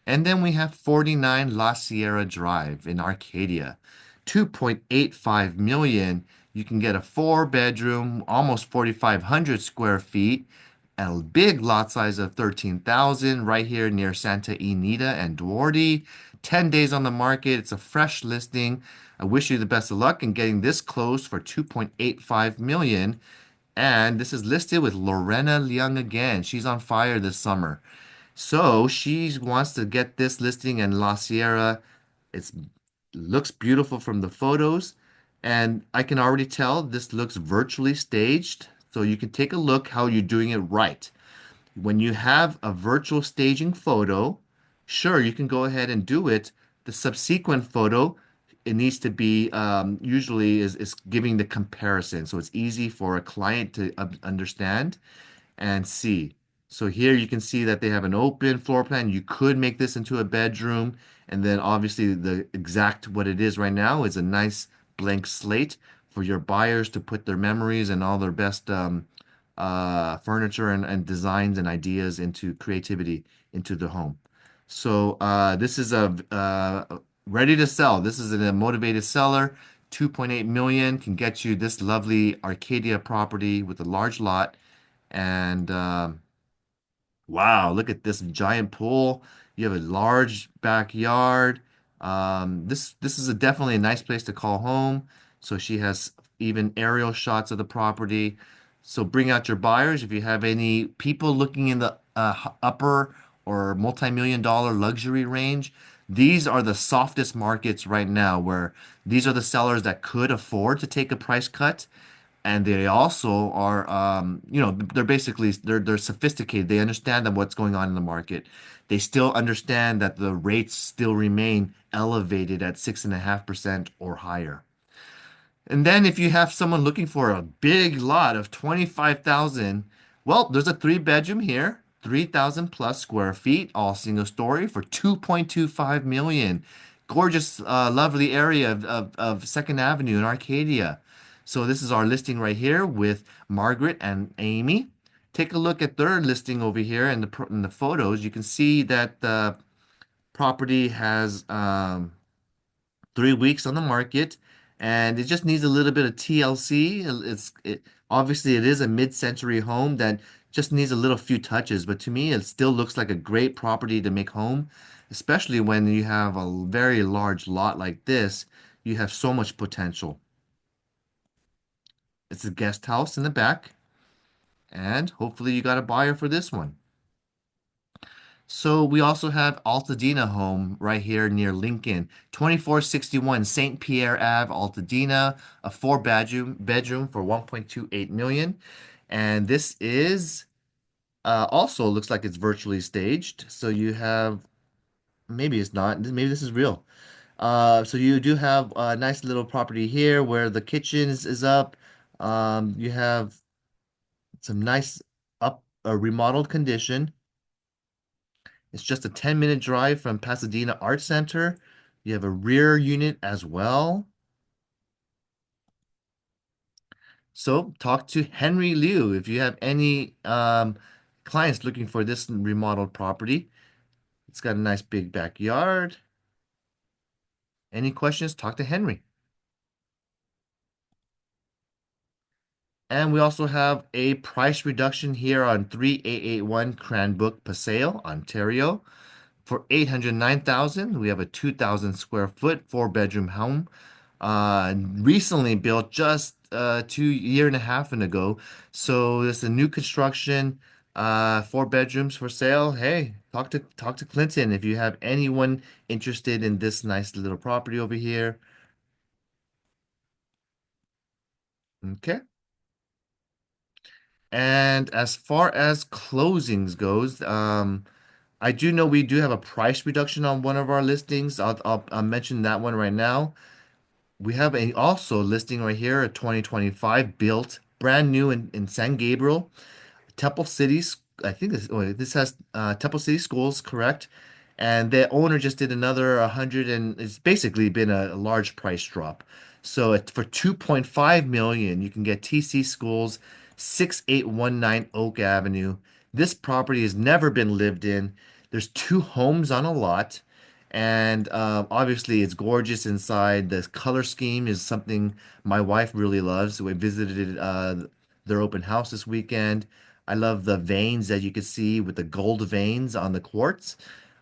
And then we have 49 La Sierra Drive in Arcadia. 2.85 million. You can get a four bedroom, almost 4,500 square feet, and a big lot size of 13,000 right here near Santa Anita and Duarte. 10 days on the market. It's a fresh listing. I wish you the best of luck in getting this closed for 2.85 million. And this is listed with Lorena Leung again. She's on fire this summer. So she wants to get this listing in La Sierra. It looks beautiful from the photos, and I can already tell this looks virtually staged. So you can take a look how you're doing it right. When you have a virtual staging photo, sure, you can go ahead and do it. The subsequent photo, it needs to be usually is giving the comparison. So it's easy for a client to understand and see. So here you can see that they have an open floor plan. You could make this into a bedroom. And then obviously the exact what it is right now is a nice blank slate for your buyers to put their memories and all their best furniture and designs and ideas into creativity into the home. So this is a ready to sell. This is a motivated seller. 2.8 million can get you this lovely Arcadia property with a large lot and wow, look at this giant pool. You have a large backyard. This is definitely a nice place to call home. So she has even aerial shots of the property. So bring out your buyers if you have any people looking in the upper or multi-million dollar luxury range. These are the softest markets right now, where these are the sellers that could afford to take a price cut, and they also are they're basically they're sophisticated. They understand that what's going on in the market. They still understand that the rates still remain elevated at 6.5% or higher. And then if you have someone looking for a big lot of 25,000, well, there's a three-bedroom here, 3,000 plus square feet, all single story for 2.25 million. Gorgeous, lovely area of Second Avenue in Arcadia. So this is our listing right here with Margaret and Amy. Take a look at their listing over here in the photos. You can see that the property has 3 weeks on the market, and it just needs a little bit of TLC. Obviously it is a mid-century home that just needs a little few touches, but to me it still looks like a great property to make home, especially when you have a very large lot like this. You have so much potential. It's a guest house in the back, and hopefully you got a buyer for this one. So we also have Altadena home right here near Lincoln, 2461 St. Pierre Ave, Altadena, a four bedroom for 1.28 million. And this is also looks like it's virtually staged. So you have, maybe it's not, maybe this is real. So you do have a nice little property here where the kitchen is up. You have some nice remodeled condition. It's just a 10-minute drive from Pasadena Art Center. You have a rear unit as well. So talk to Henry Liu if you have any clients looking for this remodeled property. It's got a nice big backyard. Any questions? Talk to Henry. And we also have a price reduction here on 3881 Cranbrook Paseo, Ontario. For 809,000, we have a 2,000 square foot four-bedroom home, recently built just 2 year and a half ago. So it's a new construction, four bedrooms for sale. Hey, talk to Clinton if you have anyone interested in this nice little property over here. Okay. And as far as closings goes, I do know we do have a price reduction on one of our listings. I'll mention that one right now. We have a also listing right here, a 2025 built, brand new in San Gabriel, Temple Cities. I think this has Temple City Schools, correct? And the owner just did another 100, and it's basically been a large price drop. So for 2.5 million, you can get TC Schools, 6819 Oak Avenue. This property has never been lived in. There's two homes on a lot. And obviously, it's gorgeous inside. The color scheme is something my wife really loves. We visited their open house this weekend. I love the veins that you can see with the gold veins on the quartz.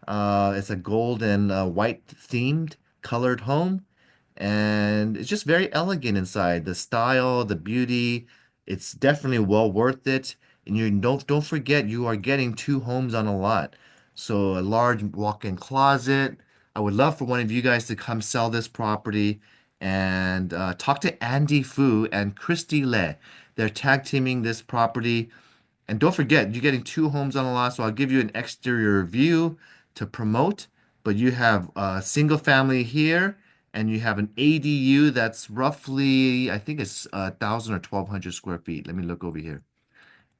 It's a gold and white themed colored home, and it's just very elegant inside. The style, the beauty, it's definitely well worth it. And you don't forget you are getting two homes on a lot. So a large walk-in closet. I would love for one of you guys to come sell this property and talk to Andy Fu and Christy Le. They're tag teaming this property. And don't forget, you're getting two homes on the lot, so I'll give you an exterior view to promote. But you have a single family here, and you have an ADU that's roughly, I think it's 1,000 or 1,200 square feet. Let me look over here.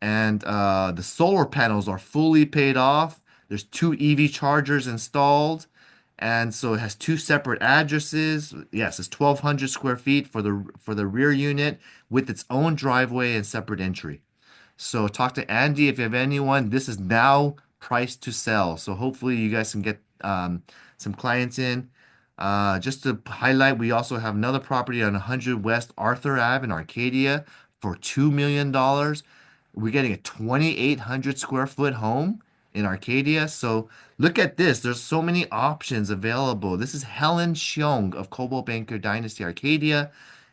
And the solar panels are fully paid off. There's two EV chargers installed. And so it has two separate addresses. Yes, it's 1,200 square feet for the rear unit with its own driveway and separate entry. So talk to Andy if you have anyone. This is now priced to sell. So hopefully you guys can get some clients in. Just to highlight, we also have another property on 100 West Arthur Ave in Arcadia for $2 million. We're getting a 2,800 square foot home. in Arcadia. So look at this. There's so many options available. This is Helen Xiong of Coldwell Banker Dynasty Arcadia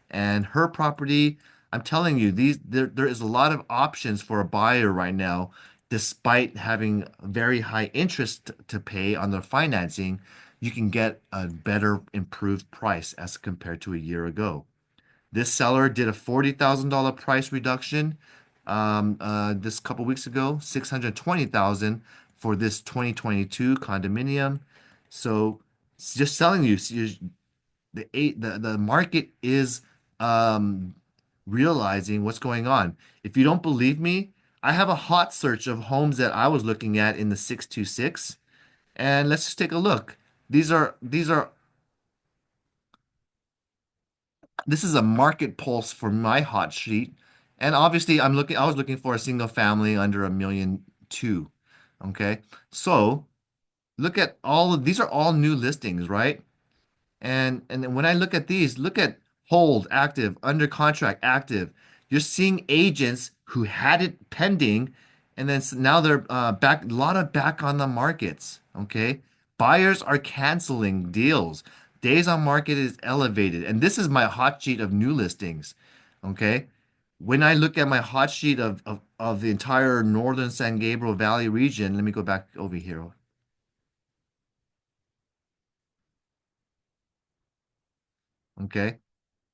and her property. I'm telling you, there is a lot of options for a buyer right now, despite having very high interest to pay on their financing. You can get a better improved price as compared to a year ago. This seller did a $40,000 price reduction this couple weeks ago, 620,000 for this 2022 condominium. So it's just selling you, the market is um, realizing what's going on. If you don't believe me, I have a hot search of homes that I was looking at in the 626, and let's just take a look. These are this is a market pulse for my hot sheet. And obviously I was looking for a single family under a million two. Okay. So look at all of these are all new listings, right? And then when I look at these, look at hold, active, under contract, active. You're seeing agents who had it pending, and then now they're back, a lot of back on the markets. Okay. Buyers are canceling deals. Days on market is elevated. And this is my hot sheet of new listings. Okay. When I look at my hot sheet of the entire northern San Gabriel Valley region, let me go back over here. Okay.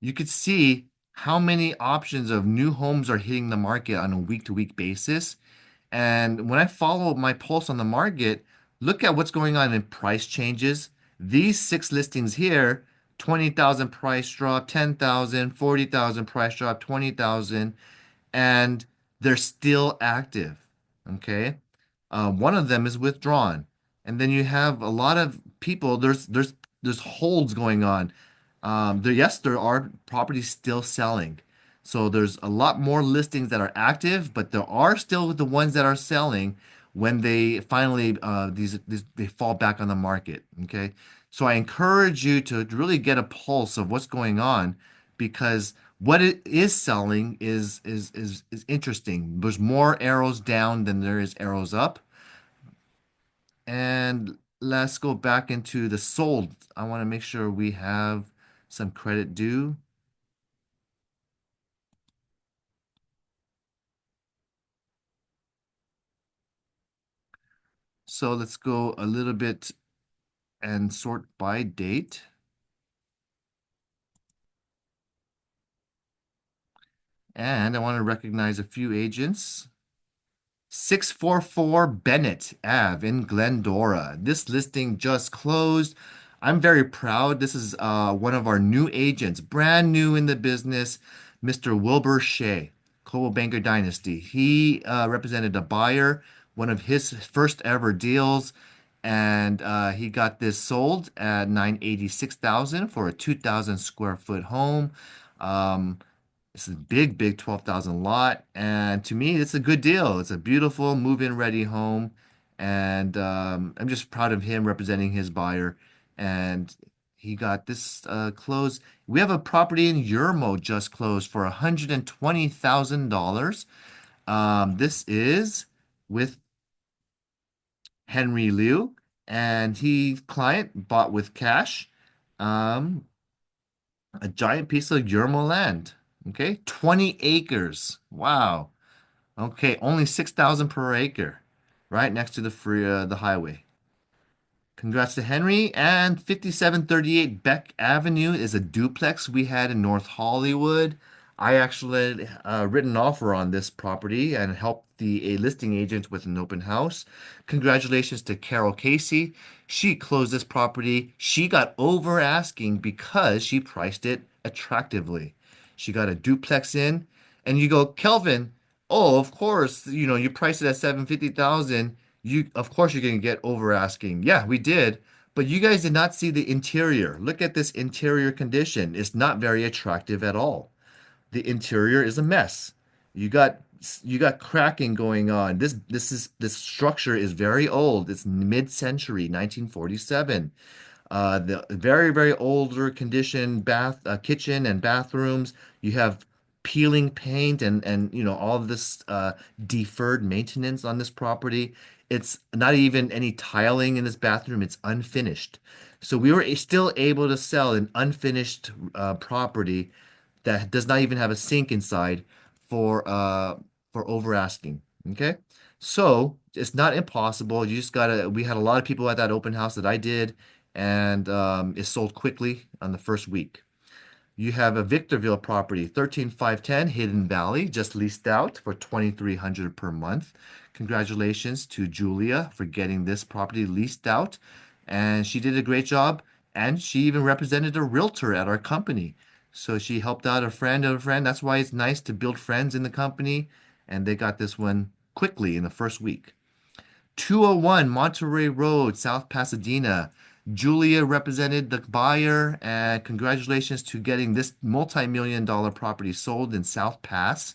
You could see how many options of new homes are hitting the market on a week to week basis. And when I follow my pulse on the market, look at what's going on in price changes. These six listings here, 20,000 price drop, 10,000, 40,000 price drop, 20,000, and they're still active. Okay. One of them is withdrawn. And then you have a lot of people, there's holds going on. Yes, there are properties still selling. So there's a lot more listings that are active, but there are still the ones that are selling when they finally these they fall back on the market. Okay. So I encourage you to really get a pulse of what's going on because what it is selling is interesting. There's more arrows down than there is arrows up. And let's go back into the sold. I want to make sure we have some credit due. So let's go a little bit and sort by date. And I want to recognize a few agents. 644 Bennett Ave in Glendora. This listing just closed. I'm very proud. This is one of our new agents, brand new in the business, Mr. Wilbur Shea, Coldwell Banker Dynasty. He represented a buyer, one of his first ever deals, and he got this sold at 986,000 for a 2,000 square foot home. Um, it's a big, big 12,000 lot. And to me, it's a good deal. It's a beautiful move-in ready home. And I'm just proud of him representing his buyer. And he got this closed. We have a property in Yermo just closed for $120,000. This is with Henry Liu, and he client bought with cash. Um, a giant piece of Yermo land. Okay, 20 acres. Wow. Okay, only 6,000 per acre, right next to the highway. Congrats to Henry. And 5738 Beck Avenue is a duplex we had in North Hollywood. I actually written an offer on this property and helped the a listing agent with an open house. Congratulations to Carol Casey. She closed this property. She got over asking because she priced it attractively. She got a duplex in, and you go, Kelvin, oh, of course, you priced it at 750,000. Of course you're going to get over asking. Yeah, we did. But you guys did not see the interior. Look at this interior condition. It's not very attractive at all. The interior is a mess. You got you got cracking going on. This structure is very old. It's mid-century, 1947. The very, very older condition kitchen and bathrooms. You have peeling paint and all of this deferred maintenance on this property. It's not even any tiling in this bathroom. It's unfinished. So we were still able to sell an unfinished property that does not even have a sink inside for over asking. Okay. So it's not impossible. You just gotta, we had a lot of people at that open house that I did, and it sold quickly on the first week. You have a Victorville property, 13510 Hidden Valley, just leased out for 2,300 per month. Congratulations to Julia for getting this property leased out. And she did a great job. And she even represented a realtor at our company. So she helped out a friend of a friend. That's why it's nice to build friends in the company. And they got this one quickly in the first week. 201 Monterey Road, South Pasadena. Julia represented the buyer, and congratulations to getting this multi-million dollar property sold in South Pass.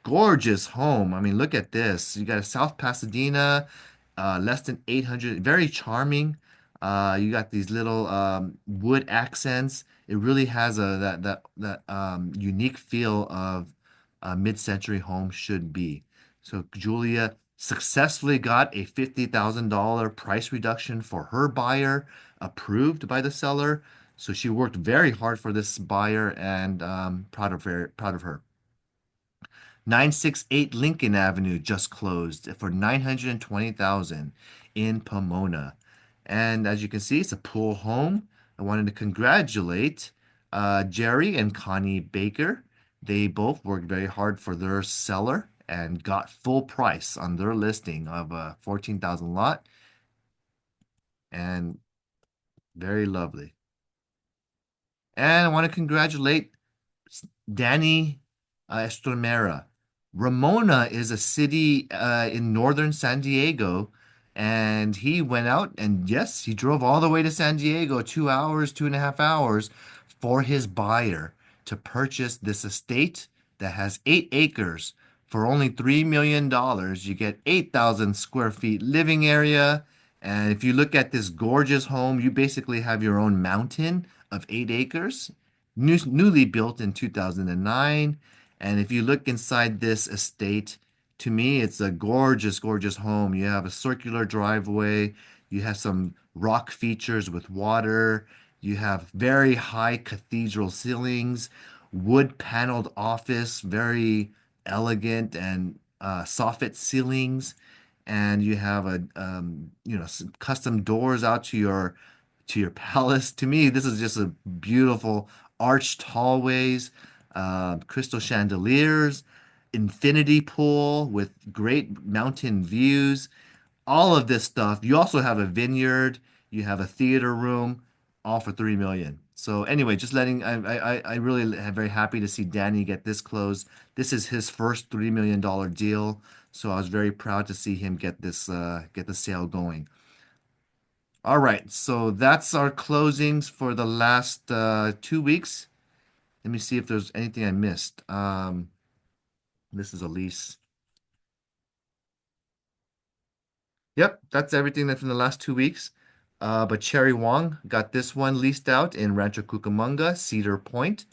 Gorgeous home. I mean, look at this. You got a South Pasadena, less than 800, very charming. You got these little wood accents. It really has that unique feel of a mid-century home should be. So Julia successfully got a $50,000 price reduction for her buyer, approved by the seller. So she worked very hard for this buyer, and proud of her. 968 Lincoln Avenue just closed for 920,000 in Pomona. And as you can see, it's a pool home. I wanted to congratulate Jerry and Connie Baker. They both worked very hard for their seller and got full price on their listing of a 14,000 lot, and very lovely. And I want to congratulate Danny Estremera. Ramona is a city in northern San Diego, and he went out and yes, he drove all the way to San Diego, 2 hours, 2.5 hours for his buyer to purchase this estate that has 8 acres for only $3 million. You get 8,000 square feet living area. And if you look at this gorgeous home, you basically have your own mountain of 8 acres newly built in 2009. And if you look inside this estate, to me, it's a gorgeous, gorgeous home. You have a circular driveway, you have some rock features with water, you have very high cathedral ceilings, wood paneled office, very elegant, and soffit ceilings. And you have some custom doors out to your palace. To me, this is just a beautiful arched hallways, crystal chandeliers, infinity pool with great mountain views, all of this stuff. You also have a vineyard, you have a theater room, all for 3 million. So anyway, just letting I really am very happy to see Danny get this closed. This is his first $3 million deal, so I was very proud to see him get the sale going. All right, so that's our closings for the last 2 weeks. Let me see if there's anything I missed. This is Elise. Yep, that's everything that from the last 2 weeks. But Cherry Wong got this one leased out in Rancho Cucamonga, Cedar Point.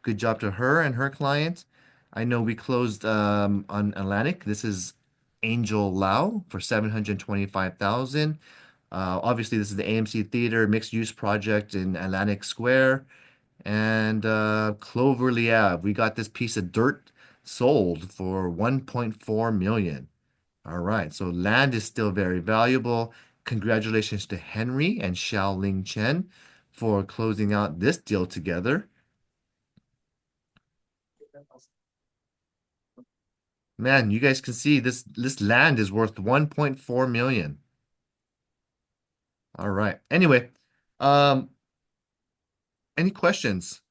Good job to her and her client. I know we closed on Atlantic. This is Angel Lau for 725,000. Obviously, this is the AMC Theater mixed use project in Atlantic Square. And Cloverly Ave, we got this piece of dirt sold for 1.4 million. All right, so land is still very valuable. Congratulations to Henry and Xiao Ling Chen for closing out this deal together. Man, you guys can see this land is worth 1.4 million. All right. Anyway, um, any questions?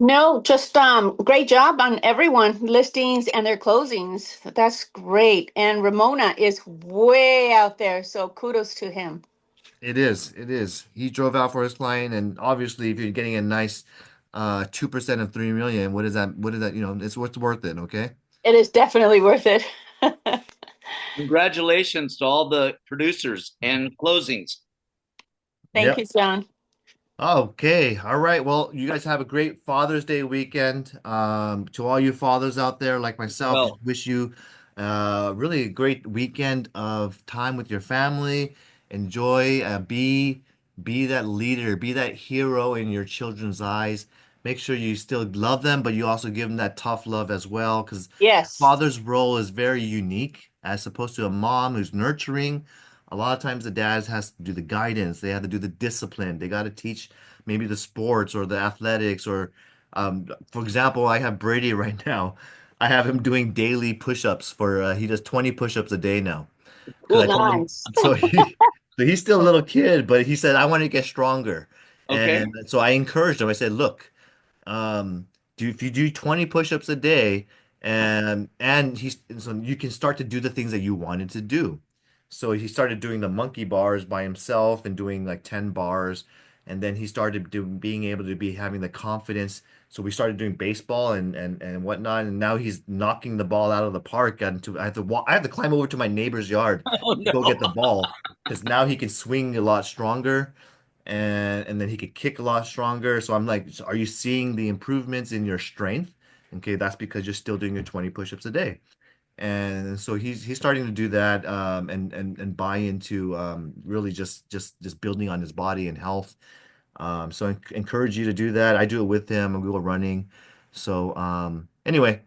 No, just great job on everyone listings and their closings. That's great. And Ramona is way out there, so kudos to him. It is. It is. He drove out for his client, and obviously, if you're getting a nice 2% of 3 million, what is that? What is that? It's what's worth it, okay? It is definitely worth it. Congratulations to all the producers and closings. Thank you, Yep. John. Okay. All right. Well, you guys have a great Father's Day weekend. To all you fathers out there, like myself, Well, just wish you Really a great weekend of time with your family. Enjoy, be that leader, be that hero in your children's eyes. Make sure you still love them, but you also give them that tough love as well, because Yes. father's role is very unique as opposed to a mom who's nurturing. A lot of times the dads has to do the guidance, they have to do the discipline, they got to teach maybe the sports or the athletics or for example, I have Brady right now. I have him doing daily push-ups for he does 20 push-ups a day now. Because I Cool. told him Nice. so he's still a little kid, but he said I want to get stronger. Okay. And so I encouraged him. I said, look, um, if you do 20 push-ups a day and he's so you can start to do the things that you wanted to do. So he started doing the monkey bars by himself and doing like 10 bars. And then he started being able to be having the confidence. So we started doing baseball and whatnot. And now he's knocking the ball out of the park. And to, I have to walk, I have to climb over to my neighbor's yard Oh to go get no. the ball because now he can swing a lot stronger and then he could kick a lot stronger. So I'm like, so are you seeing the improvements in your strength? Okay, that's because you're still doing your 20 push-ups a day. And so he's starting to do that and buy into really just building on his body and health. So I encourage you to do that. I do it with him and we go running. So anyway,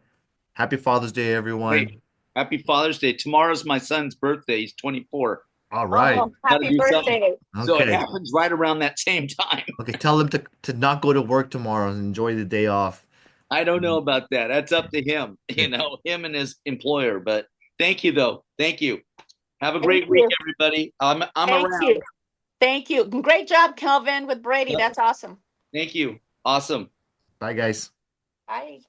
happy Father's Day, Hey, everyone. happy Father's Day. Tomorrow's my son's birthday. He's 24. All right. Oh, Got to happy do something. birthday. So it Okay. happens right around that same time. Okay. Tell him to not go to work tomorrow and enjoy the day off. I don't know about that. That's up to him, him and his employer. But thank you, though. Thank you. Have a Thank great week, you. everybody. I'm Thank around. you. Thank you. Great job, Kelvin, with Brady. Yep. That's awesome. Thank you. Awesome. Bye, guys. Bye.